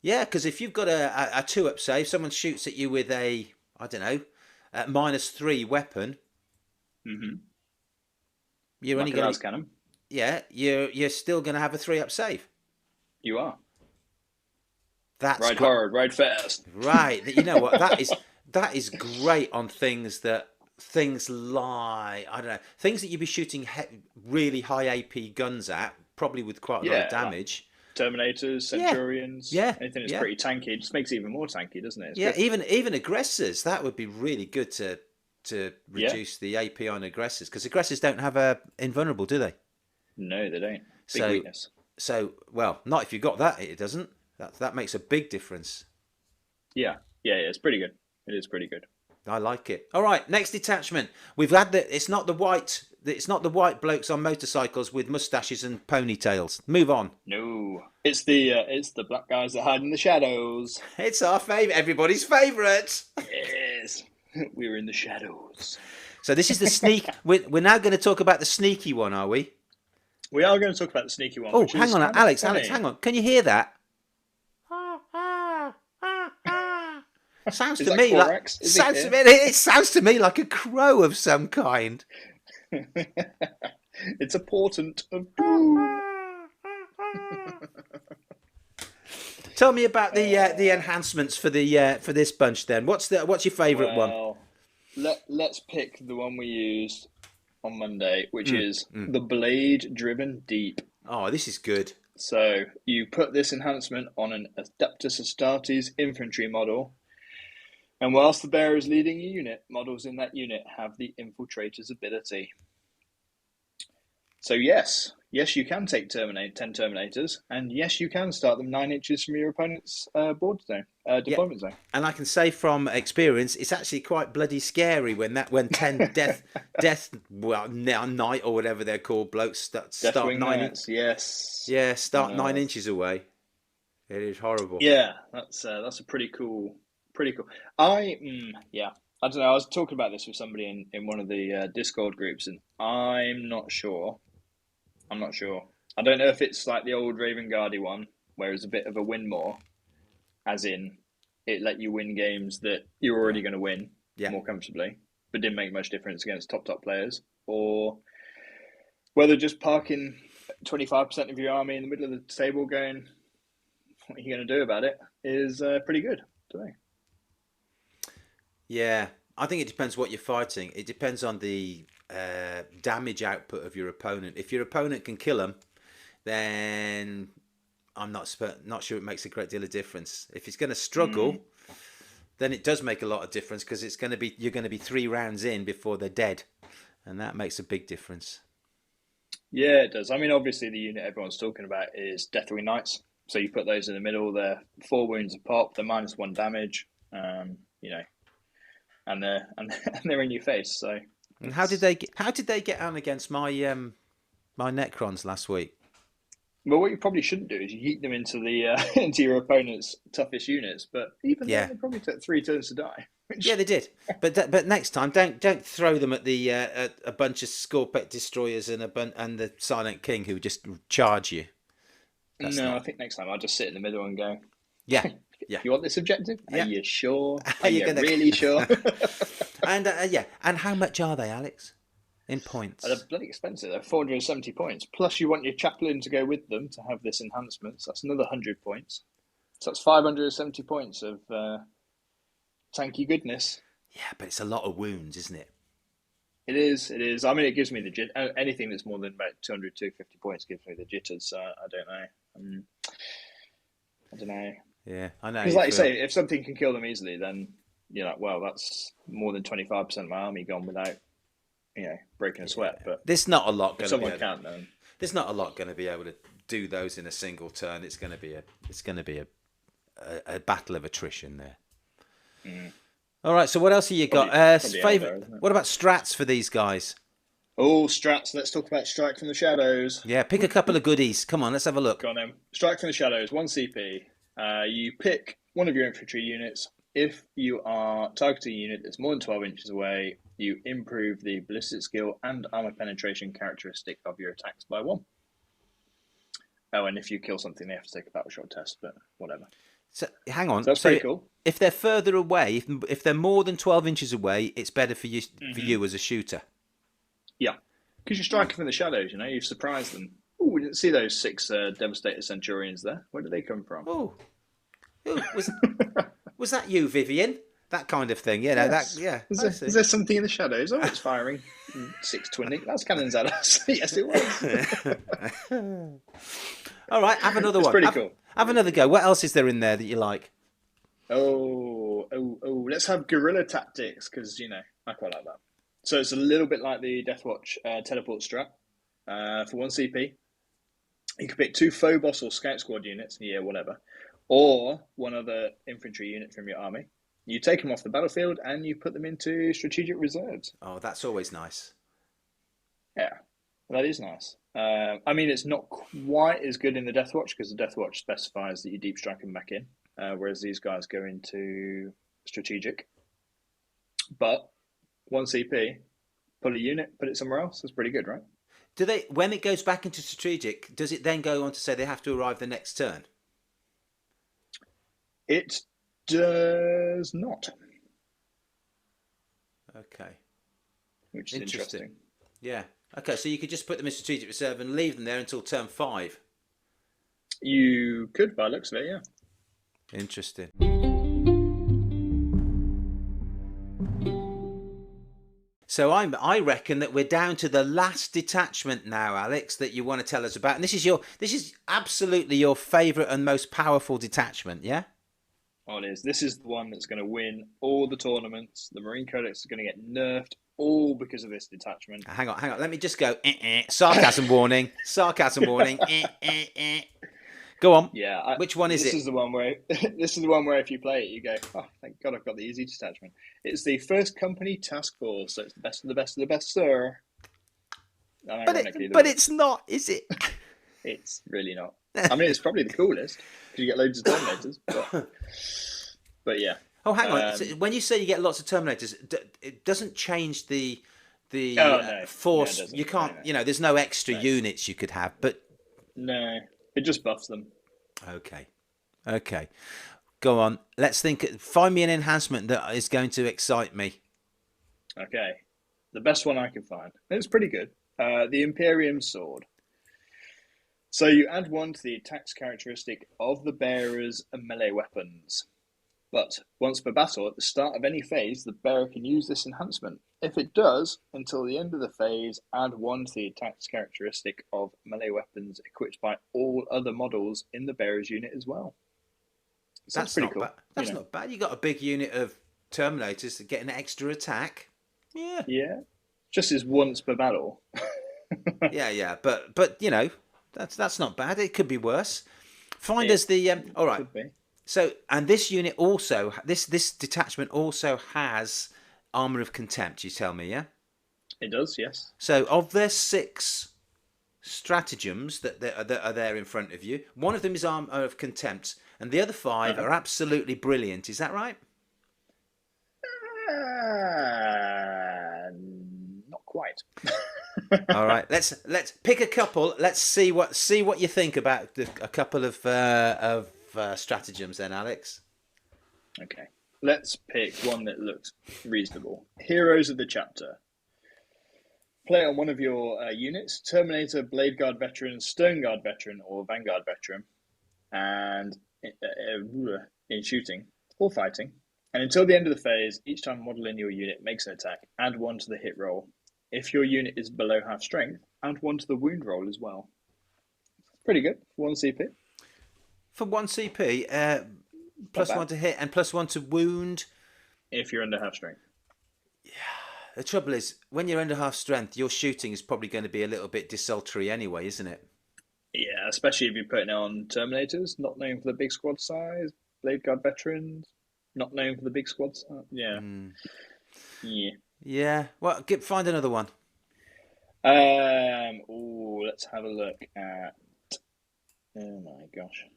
Yeah, because if you've got a 2-up save, someone shoots at you with a -3 weapon. Mm-hmm. You're like only going to cannon. Yeah, you're still going to have a 3-up save. You are. That's ride hard, ride fast. Right. You know what? That is great on things like I don't know, things that you'd be shooting really high AP guns at, probably with quite a lot of damage. Like Terminators, Centurions, anything that's pretty tanky. It just makes it even more tanky, doesn't it? It's good. Even aggressors. That would be really good to reduce the AP on aggressors, because aggressors don't have a invulnerable, do they? No, they don't. Big weakness. So, well, not if you've got that. It doesn't. That makes a big difference. Yeah. It's pretty good. It is pretty good. I like it. All right, next detachment. We've had it's not the white blokes on motorcycles with mustaches and ponytails. Move on. No, it's the black guys that hide in the shadows. It's our favourite, everybody's favourite. Yes, we're in the shadows. So this is the sneak. We're now going to talk about the sneaky one, are we? We are going to talk about the sneaky one. Oh, hang on, Alex, hang on. Can you hear that? Sounds to me like it sounds to me like a crow of some kind. It's a portent of doom. Tell me about the enhancements for this bunch then. What's your favourite one? Let's pick the one we used on Monday, which is the Blade Driven Deep. Oh, this is good. So you put this enhancement on an Adeptus Astartes infantry model. And whilst the bearer is leading a unit, models in that unit have the Infiltrator's ability. So yes, you can take 10 Terminators, and yes, you can start them 9 inches from your opponent's deployment zone. And I can say from experience, it's actually quite bloody scary when 10 night or whatever they're called blokes start 9 inches. Yes. Yeah, start 9 inches away. It is horrible. Yeah, that's a pretty cool. I don't know. I was talking about this with somebody in one of the Discord groups, and I'm not sure. I don't know if it's like the old Raven Guardy one, where it's a bit of a win more, as in it let you win games that you're already going to win more comfortably, but didn't make much difference against top players, or whether just parking 25% of your army in the middle of the table going, what are you going to do about it, is pretty good today. Yeah, I think it depends what you're fighting. It depends on the damage output of your opponent. If your opponent can kill them, then I'm not sure it makes a great deal of difference. If it's going to struggle, then it does make a lot of difference, because you're going to be 3 rounds in before they're dead, and that makes a big difference. Yeah, it does. I mean, obviously the unit everyone's talking about is Deathwing Knights. So you put those in the middle. They're 4 wounds a pop. They're -1 damage. And they're in your face. So And how did they get on against my my Necrons last week? Well, what you probably shouldn't do is you yeet them into the into your opponent's toughest units. But even then, Yeah, they probably took 3 turns to die. yeah, Which they did. But next time, don't throw them at the at a bunch of Scorpet destroyers and and the Silent King who just charge you. That's no, I not. think next time I'll just sit in the middle and go. Yeah, yeah, You want this objective? Are yeah. you sure? Are Are you you gonna? really sure? And yeah, and how much are they, Alex? In They're points? bloody expensive. They're 470 points. Plus, you want your chaplain to go with them to have this enhancement. So that's another 100 points. So that's 570 points of tanky goodness. Yeah, but it's a lot of wounds, isn't it? It is. It is. I mean, it gives me the anything that's more than about 200, 250 points gives me the jitters. So I don't know. I don't know. Yeah, I know. Because, like you say, if something can kill them easily, then you're like, well, that's more than 25% of my army gone without, breaking a sweat. But there's not a lot if going to someone can't, then there's not a lot going to be able to do those in a single turn. It's going to be a battle of attrition there. All right. So what else have you got? Probably Favorite. What about strats for these guys? Oh, strats. Let's talk about Strike from the Shadows. Yeah, pick a couple of goodies. Come on, let's have a look. Go on then. Strike from the Shadows, 1 CP. You pick one of your infantry units. If you are targeting a unit that's more than 12 inches away, you improve the ballistic skill and armor penetration characteristic of your attacks by 1. Oh, and if you kill something, they have to take a battle shot test, but whatever. So hang on. So that's pretty cool. If they're further away, if they're more than 12 inches away, it's better for you as a shooter. Yeah, because you're striking from the shadows. You've surprised them. Oh, we didn't see those 6 devastated Centurions there. Where did they come from? Oh, was that you, Vivian? That kind of thing. Yes. Is there something in the shadows? Oh, it's firing. 6 twinning. That's cannons at us. Yes, it was. All right, have another one. Pretty cool. Have another go. What else is there in there that you like? Oh. Let's have guerrilla tactics because I quite like that. So it's a little bit like the Deathwatch teleport strat for 1 CP. You can pick 2 Phobos or Scout Squad units, whatever, or one other infantry unit from your army. You take them off the battlefield and you put them into strategic reserves. Oh, that's always nice. Yeah, that is nice. I mean, it's not quite as good in the Deathwatch because the Deathwatch specifies that you deep strike them back in, whereas these guys go into strategic. But 1 CP, pull a unit, put it somewhere else. That's pretty good, right? Do they, when it goes back into strategic, does it then go on to say they have to arrive the next turn? It does not. Okay. Which is interesting. Yeah. Okay, so you could just put them in strategic reserve and leave them there until turn 5. You could, by the looks of it, yeah. Interesting. So I reckon that we're down to the last detachment now, Alex, that you want to tell us about. And this is absolutely your favourite and most powerful detachment, yeah? Oh, it is. This is the one that's going to win all the tournaments. The Marine Codex is going to get nerfed all because of this detachment. Hang on. Let me just go. Sarcasm warning. Sarcasm warning. Go on. Yeah. Which one is it? This is the one where if you play it, you go, oh, thank God I've got the easy detachment. It's the First Company Task Force, so it's the best of the best of the best, sir. But it's not, is it? It's really not. I mean, it's probably the coolest because you get loads of Terminators, but yeah. Oh, hang on. So when you say you get lots of Terminators, it doesn't change the force. No, you can't. No. There's no extra units you could have, but no, it just buffs them. Okay. Go on. Let's think. Find me an enhancement that is going to excite me. Okay, the best one I can find. It's pretty good. The Imperium Sword. So you add 1 to the attacks characteristic of the bearer's melee weapons. But once per battle, at the start of any phase, the bearer can use this enhancement. If it does, until the end of the phase, add 1 to the attacks characteristic of melee weapons equipped by all other models in the bearer's unit as well. So that's pretty cool. That's not bad. You got a big unit of Terminators that get an extra attack. Yeah. Yeah. Just as once per battle. yeah. But that's not bad. It could be worse. Find us the all right. So, and this unit also, this detachment also has Armour of Contempt, you tell me, yeah? It does, yes. So of their 6 stratagems that are there in front of you, one of them is Armor of Contempt, and the other 5 Uh-huh. are absolutely brilliant. Is that right? Uh, Not quite. All right, let's pick a couple. Let's see what you think about a couple of stratagems then, Alex. Okay. Let's pick one that looks reasonable. Heroes of the chapter. Play on one of your units, Terminator, Blade Guard Veteran, Stern Guard Veteran, or Vanguard Veteran, and in shooting or fighting. And until the end of the phase, each time a model in your unit makes an attack, add 1 to the hit roll. If your unit is below half strength, add 1 to the wound roll as well. Pretty good. 1 CP. For 1 CP, Not +1 bad. to hit and +1 to wound. If you're under half strength. The trouble is, when you're under half strength, your shooting is probably going to be a little bit desultory anyway, isn't it? Yeah, especially if you're putting it on Terminators, not known for the big squad size, Blade Guard Veterans, not known for the big squad size. Yeah. Yeah. Yeah. Well, find another one. Let's have a look at. Oh my gosh.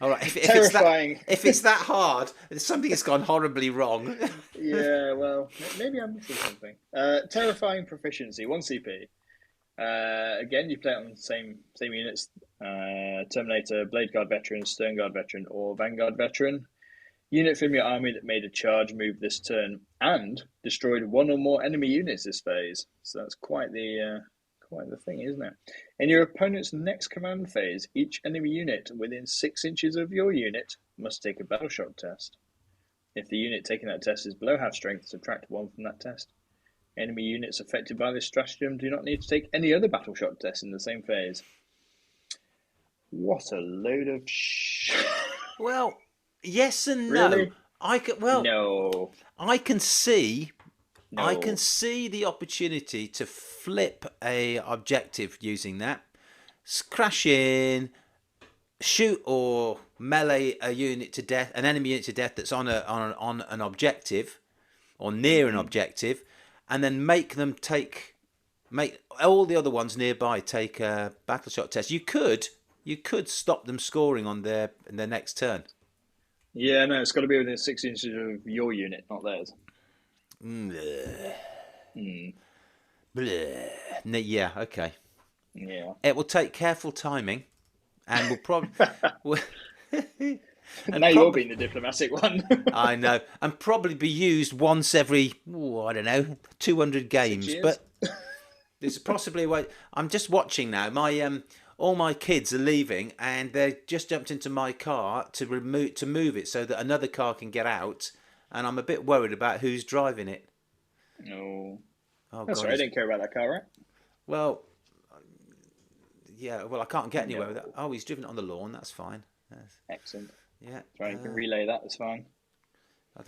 All right. Terrifying. If it's that hard, something has gone horribly wrong. Yeah, well, maybe I'm missing something. Terrifying proficiency, 1 CP. Again, you play it on the same units. Terminator, Blade Guard Veteran, Stern Guard Veteran, or Vanguard Veteran. Unit from your army that made a charge move this turn and destroyed 1 or more enemy units this phase. So that's quite the thing, isn't it? In your opponent's next command phase, each enemy unit within 6 inches of your unit must take a battle shock test. If the unit taking that test is below half strength, subtract 1 from that test. Enemy units affected by this stratagem do not need to take any other battle shock tests in the same phase. What a load of Well, yes and no. Really? No. I can see No. I can see the opportunity to flip a objective using that. Crash in, shoot or melee a unit to death, an enemy unit to death that's on an objective or near an objective, and then make all the other ones nearby take a battle shot test. You could stop them scoring on their next turn. Yeah, no, it's got to be within 6 inches of your unit, not theirs. Bleh. Bleh. Yeah, okay. Yeah. It will take careful timing, and we'll probably. Now you're being the diplomatic one. I know, and probably be used once every, I don't know, 200 games. But there's possibly a way. I'm just watching now. All my kids are leaving, and they just jumped into my car to move it so that another car can get out. And I'm a bit worried about who's driving it. No. Oh, That's God, right. I didn't care about that car, right? Well, yeah. Well, I can't get anywhere with that. Oh, he's driven it on the lawn. That's fine. Excellent. Yeah. That's right. You can relay that. It's fine. I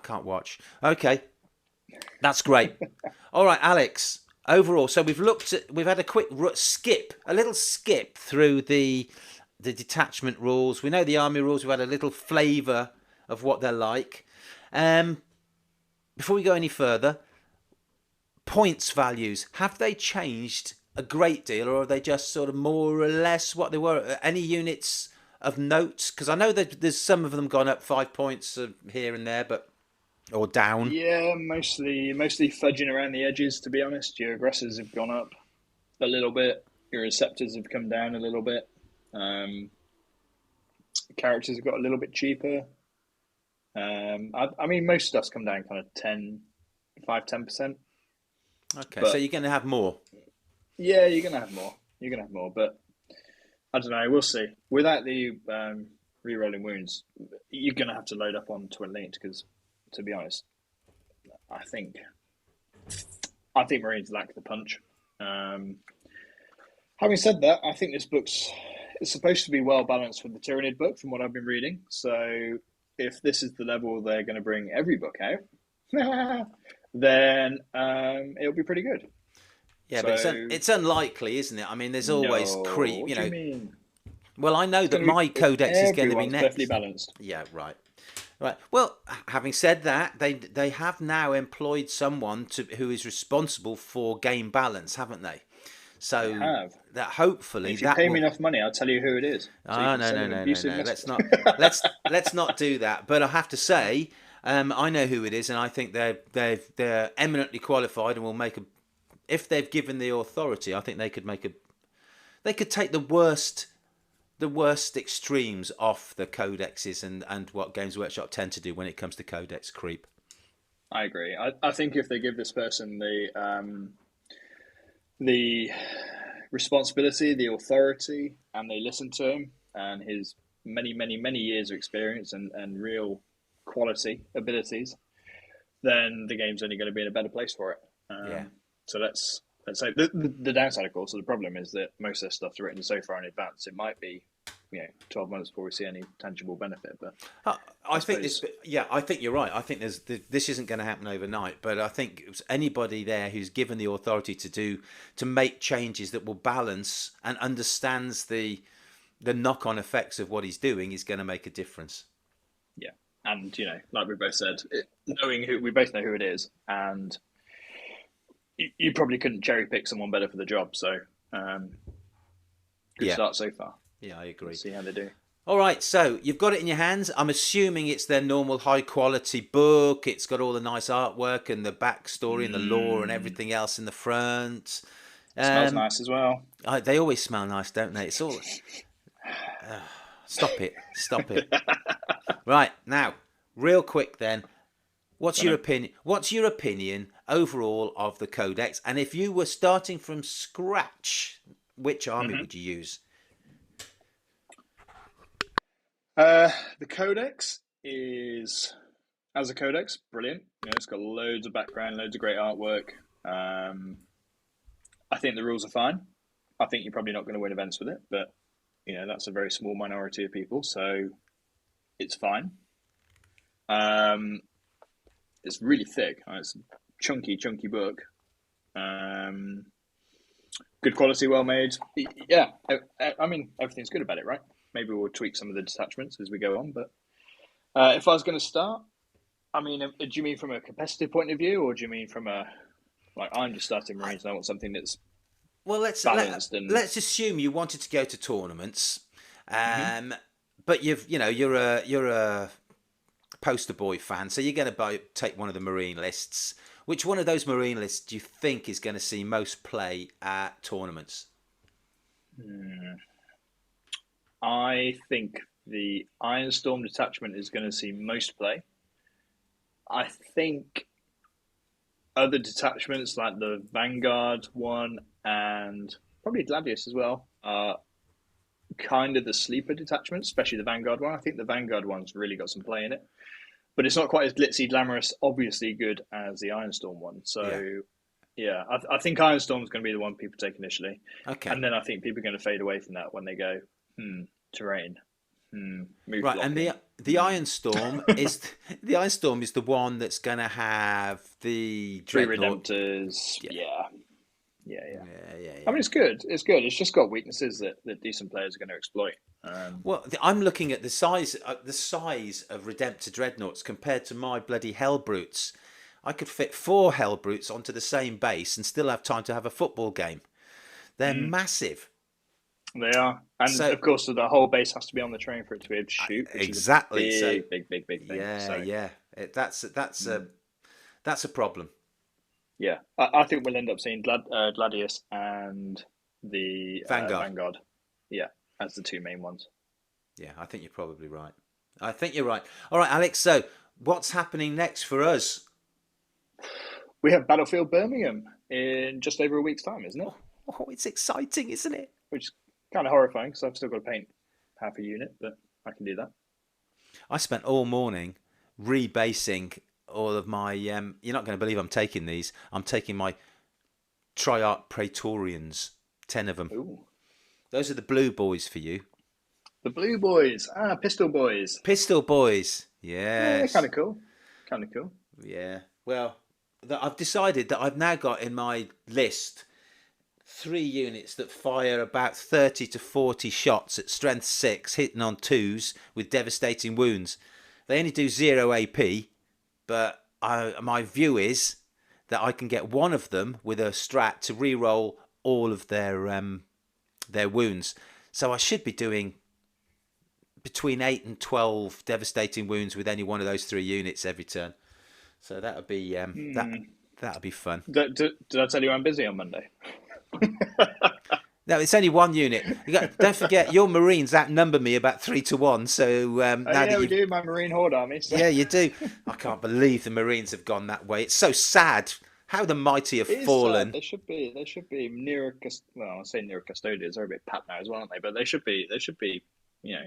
can't watch. Okay. That's great. All right, Alex. Overall, so we've had a quick little skip through the detachment rules. We know the army rules. We've had a little flavour of what they're like. Before we go any further, points values, have they changed a great deal, or are they just sort of more or less what they were? Any units of note? Because I know that there's some of them gone up 5 points here and there, or down. Yeah, mostly fudging around the edges, to be honest. Your aggressors have gone up a little bit. Your receptors have come down a little bit. Characters have got a little bit cheaper. I mean, most stuff's come down kind of 5-10%. Okay, so you're going to have more. Yeah, you're going to have more. But I don't know. We'll see. Without the re-rolling wounds, you're going to have to load up on Twin Linked because, to be honest, I think Marines lack the punch. Having said that, I think this book's supposed to be well balanced with the Tyranid book, from what I've been reading. So if this is the level they're going to bring every book out, then it'll be pretty good. Yeah, but it's unlikely, isn't it? I mean, there's always creep. What do you mean? Well, I know that my codex is going to be next. Perfectly balanced. Yeah, right. Right. Well, having said that, they have now employed someone who is responsible for game balance, haven't they? They So have. that And hopefully if you that pay me will. enough money, I'll tell you who it is, so you Oh can no send no them no no abusive no. Let's messages. not let's not do that. But I have to say, I know who it is, and I think they're eminently qualified and will make a. If they've given the authority, I think they could make a. They could take the worst extremes off the codexes and what Games Workshop tend to do when it comes to codex creep. I agree. I think if they give this person the responsibility, the authority, and they listen to him and his many, many, many years of experience and real quality abilities, then the game's only going to be in a better place for it. Yeah. So let's say the downside, of course, of the problem is that most of this stuff's written so far in advance. It might be 12 months before we see any tangible benefit. But I I think this. suppose, Yeah, I think you're right. I think this isn't going to happen overnight, but I think anybody there who's given the authority to make changes that will balance and understands the knock-on effects of what he's doing is going to make a difference. yeah. And like we both said, knowing who we both know who it is, and you probably couldn't cherry pick someone better for the job. So, good Yeah, start so far. yeah, I agree. Let's see how they do. All right, so you've got it in your hands. I'm assuming it's their normal high quality book. It's got all the nice artwork and the backstory and the lore and everything else in the front. Smells Um, nice as well. they always smell nice, don't they? It's all. Stop it! Stop it! Right now, real quick then. What's your opinion? What's your opinion overall of the Codex? And if you were starting from scratch, which army would you use? The Codex is, as a Codex, brilliant. It's got loads of background, loads of great artwork. I think the rules are fine. I think you're probably not going to win events with it, but that's a very small minority of people, so it's fine. It's really thick. It's a chunky book. Good quality, well made. Yeah, I mean everything's good about it, right? Maybe we'll tweak some of the detachments as we go on, but if I was going to start, I mean, do you mean from a competitive point of view, or do you mean from I'm just starting Marines and I want something that's Well, let's balanced and let's assume you wanted to go to tournaments, Mhm. but you're a poster boy fan, so you're going to take one of the Marine lists. Which one of those Marine lists do you think is going to see most play at tournaments? I think the Ironstorm detachment is going to see most play. I think other detachments like the Vanguard one and probably Gladius as well are kind of the sleeper detachments, especially the Vanguard one. I think the Vanguard one's really got some play in it, but it's not quite as glitzy, glamorous, obviously good as the Ironstorm one. Yeah. So, yeah, I think Ironstorm's going to be the one people take initially, Okay. and then I think people are going to fade away from that when they go, terrain, move Right, and blocking. the Iron Storm is the one that's going to have the Three dreadnought. Redemptors, Yeah, yeah. yeah, yeah, I yeah. mean, it's good. It's good. It's just got weaknesses that decent players are going to exploit. Well, I'm looking at the size of Redemptor dreadnoughts compared to my bloody Hellbrutes. I could fit 4 Hellbrutes onto the same base and still have time to have a football game. They're massive. They are, and So of course, the whole base has to be on the train for it to be able to shoot, which is a exactly. So big thing. yeah, So yeah. That's a problem. yeah, I think we'll end up seeing Gladius and the Vanguard. Vanguard, yeah, as the two main ones. Yeah, I think you're probably right. I think you're right. All right, Alex. So what's happening next for us? We have Battlefield Birmingham in just over a week's time, isn't it? Oh, it's exciting, isn't it? Which is kind of horrifying because I've still got to paint half a unit, but I can do that. I spent all morning rebasing all of my. You're not going to believe I'm taking these. I'm taking my Triarch Praetorians, 10 of them. Ooh. Those are the blue boys for you. The Blue Boys, Pistol Boys. Pistol boys. Yeah, they're Yes. kind of cool. Kind of cool. Yeah. Well, I've decided that I've now got in my list 3 units that fire about 30 to 40 shots at strength 6, hitting on 2s with devastating wounds. They only do 0 AP, but my view is that I can get one of them with a strat to re-roll all of their wounds. So I should be doing between 8 and 12 devastating wounds with any one of those 3 units every turn. So that'll be that'll be fun. Did I tell you I'm busy on Monday? No, it's only one unit. Don't forget, your Marines outnumber me about 3-1. So now yeah, we do. My Marine Horde army. So. Yeah, you do. I can't believe the Marines have gone that way. It's so sad how the mighty have fallen. They should be. They should be nearer. Well, I say nearer custodians. They're a bit pat now as well, aren't they? But they should be. They should be. You know,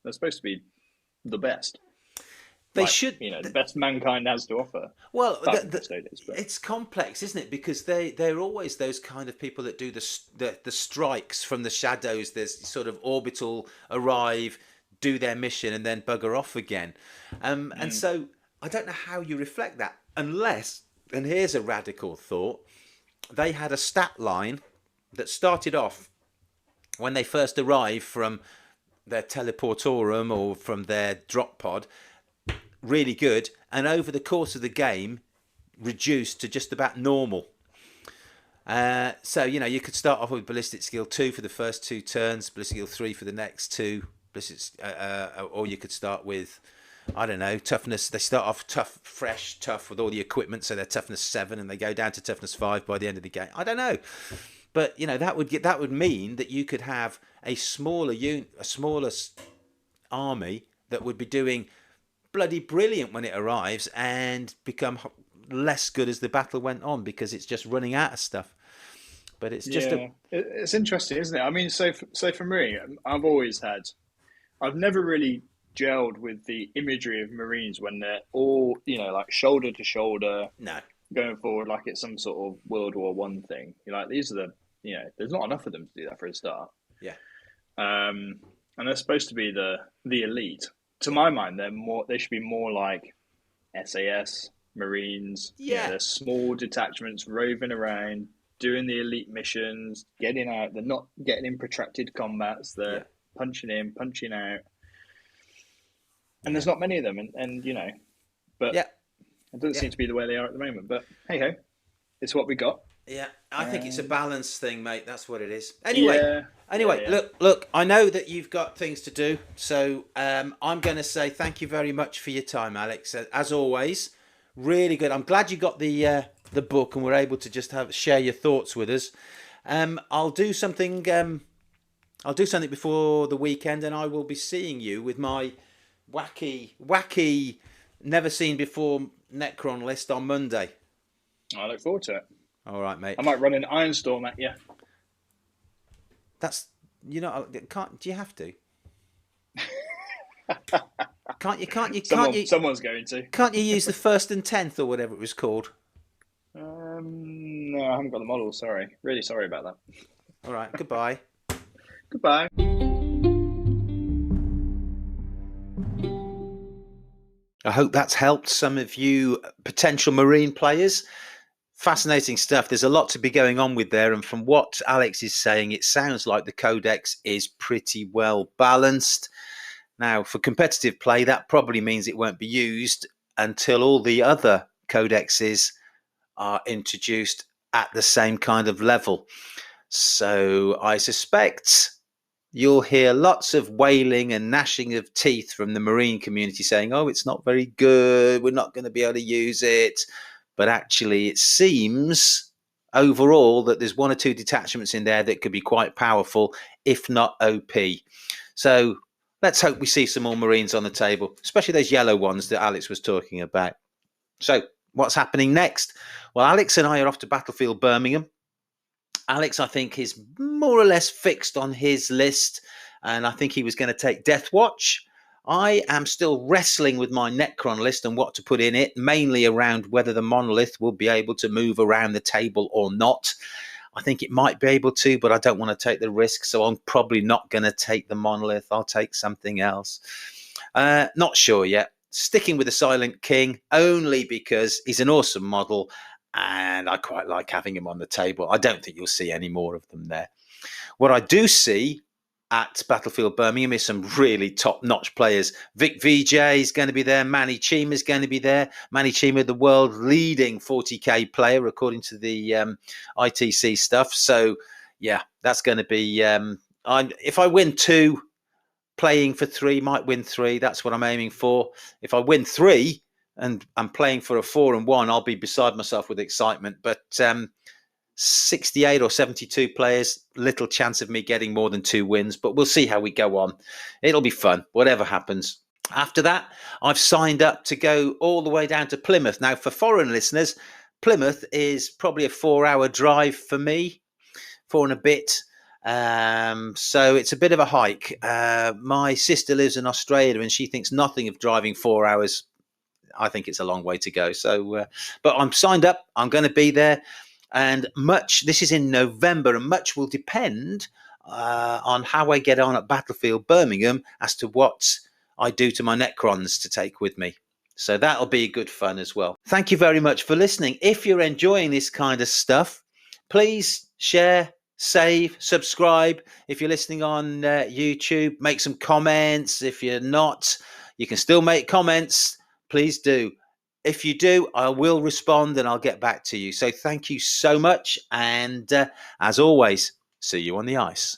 they're supposed to be the best. They should. You know, the best mankind has to offer. Well, it's complex, isn't it? Because they're always those kind of people that do the strikes from the shadows. There's sort of orbital arrive, do their mission, and then bugger off again. And so I don't know how you reflect that unless, and here's a radical thought, they had a stat line that started off when they first arrived from their teleportorum or from their drop pod, really good, and over the course of the game reduced to just about normal. So you could start off with ballistic skill 2 for the first 2 turns, ballistic skill 3 for the next 2, or you could start with, I don't know, toughness. They start off tough with all the equipment, so they're toughness 7, and they go down to toughness 5 by the end of the game. I don't know, but that would mean that you could have a smaller army that would be doing bloody brilliant when it arrives and become less good as the battle went on because it's just running out of stuff. But it's just it's interesting, isn't it? I mean, so for me, I've never really gelled with the imagery of Marines when they're all, like shoulder to shoulder, going forward like it's some sort of World War One thing. These are there's not enough of them to do that for a start. Yeah. And they're supposed to be the elite. To my mind, they should be more like SAS, Marines. Yeah. They're small detachments roving around, doing the elite missions, getting out. They're not getting in protracted combats. They're punching in, punching out. And there's not many of them, but it doesn't seem to be the way they are at the moment. But hey ho, it's what we got. Yeah, I think it's a balance thing, mate. That's what it is. Anyway, Look. I know that you've got things to do, so I'm going to say thank you very much for your time, Alex. As always, really good. I'm glad you got the book and were able to just share your thoughts with us. I'll do something. I'll do something before the weekend, and I will be seeing you with my wacky, never seen before Necron list on Monday. I look forward to it. All right, mate. I might run an Ironstorm at you. That's can't. Do you have to? Can't you? Someone's going to. Can't you use the 1st and 10th or whatever it was called? No, I haven't got the model. Sorry, really sorry about that. All right. Goodbye. Goodbye. I hope that's helped some of you potential Marine players. Fascinating stuff. There's a lot to be going on with there. And from what Alex is saying, it sounds like the Codex is pretty well balanced. Now, for competitive play, that probably means it won't be used until all the other codexes are introduced at the same kind of level. So I suspect you'll hear lots of wailing and gnashing of teeth from the Marine community saying, oh, it's not very good, we're not going to be able to use it. But actually, it seems overall that there's 1 or 2 detachments in there that could be quite powerful, if not OP. So let's hope we see some more Marines on the table, especially those yellow ones that Alex was talking about. So what's happening next? Well, Alex and I are off to Battlefield Birmingham. Alex, I think, is more or less fixed on his list, and I think he was going to take Death Watch. I am still wrestling with my Necron list and what to put in it, mainly around whether the monolith will be able to move around the table or not. I think it might be able to, but I don't want to take the risk, so I'm probably not going to take the monolith. I'll take something else. Not sure yet. Sticking with the Silent King, only because he's an awesome model, and I quite like having him on the table. I don't think you'll see any more of them there. What I do see at Battlefield Birmingham is some really top-notch players. Vic VJ is going to be there. Manny Chima is going to be there. Manny Chima, the world-leading 40k player, according to the ITC stuff. So, yeah, that's going to be... if I win 2, playing for 3, might win 3. That's what I'm aiming for. If I win 3 and I'm playing for a 4 and 1, I'll be beside myself with excitement. But 68 or 72 players, little chance of me getting more than 2 wins, but we'll see how we go on. It'll be fun, whatever happens. After that, I've signed up to go all the way down to Plymouth. Now, for foreign listeners, Plymouth is probably a 4-hour drive for me, 4 and a bit. So it's a bit of a hike. My sister lives in Australia and she thinks nothing of driving 4 hours. I think it's a long way to go. So, but I'm signed up. I'm going to be there. And this is in November, and much will depend on how I get on at Battlefield Birmingham as to what I do to my Necrons to take with me. So that'll be good fun as well. Thank you very much for listening. If you're enjoying this kind of stuff, please share, save, subscribe. If you're listening on YouTube, make some comments. If you're not, you can still make comments. Please do. If you do, I will respond and I'll get back to you. So thank you so much. And as always, see you on the ice.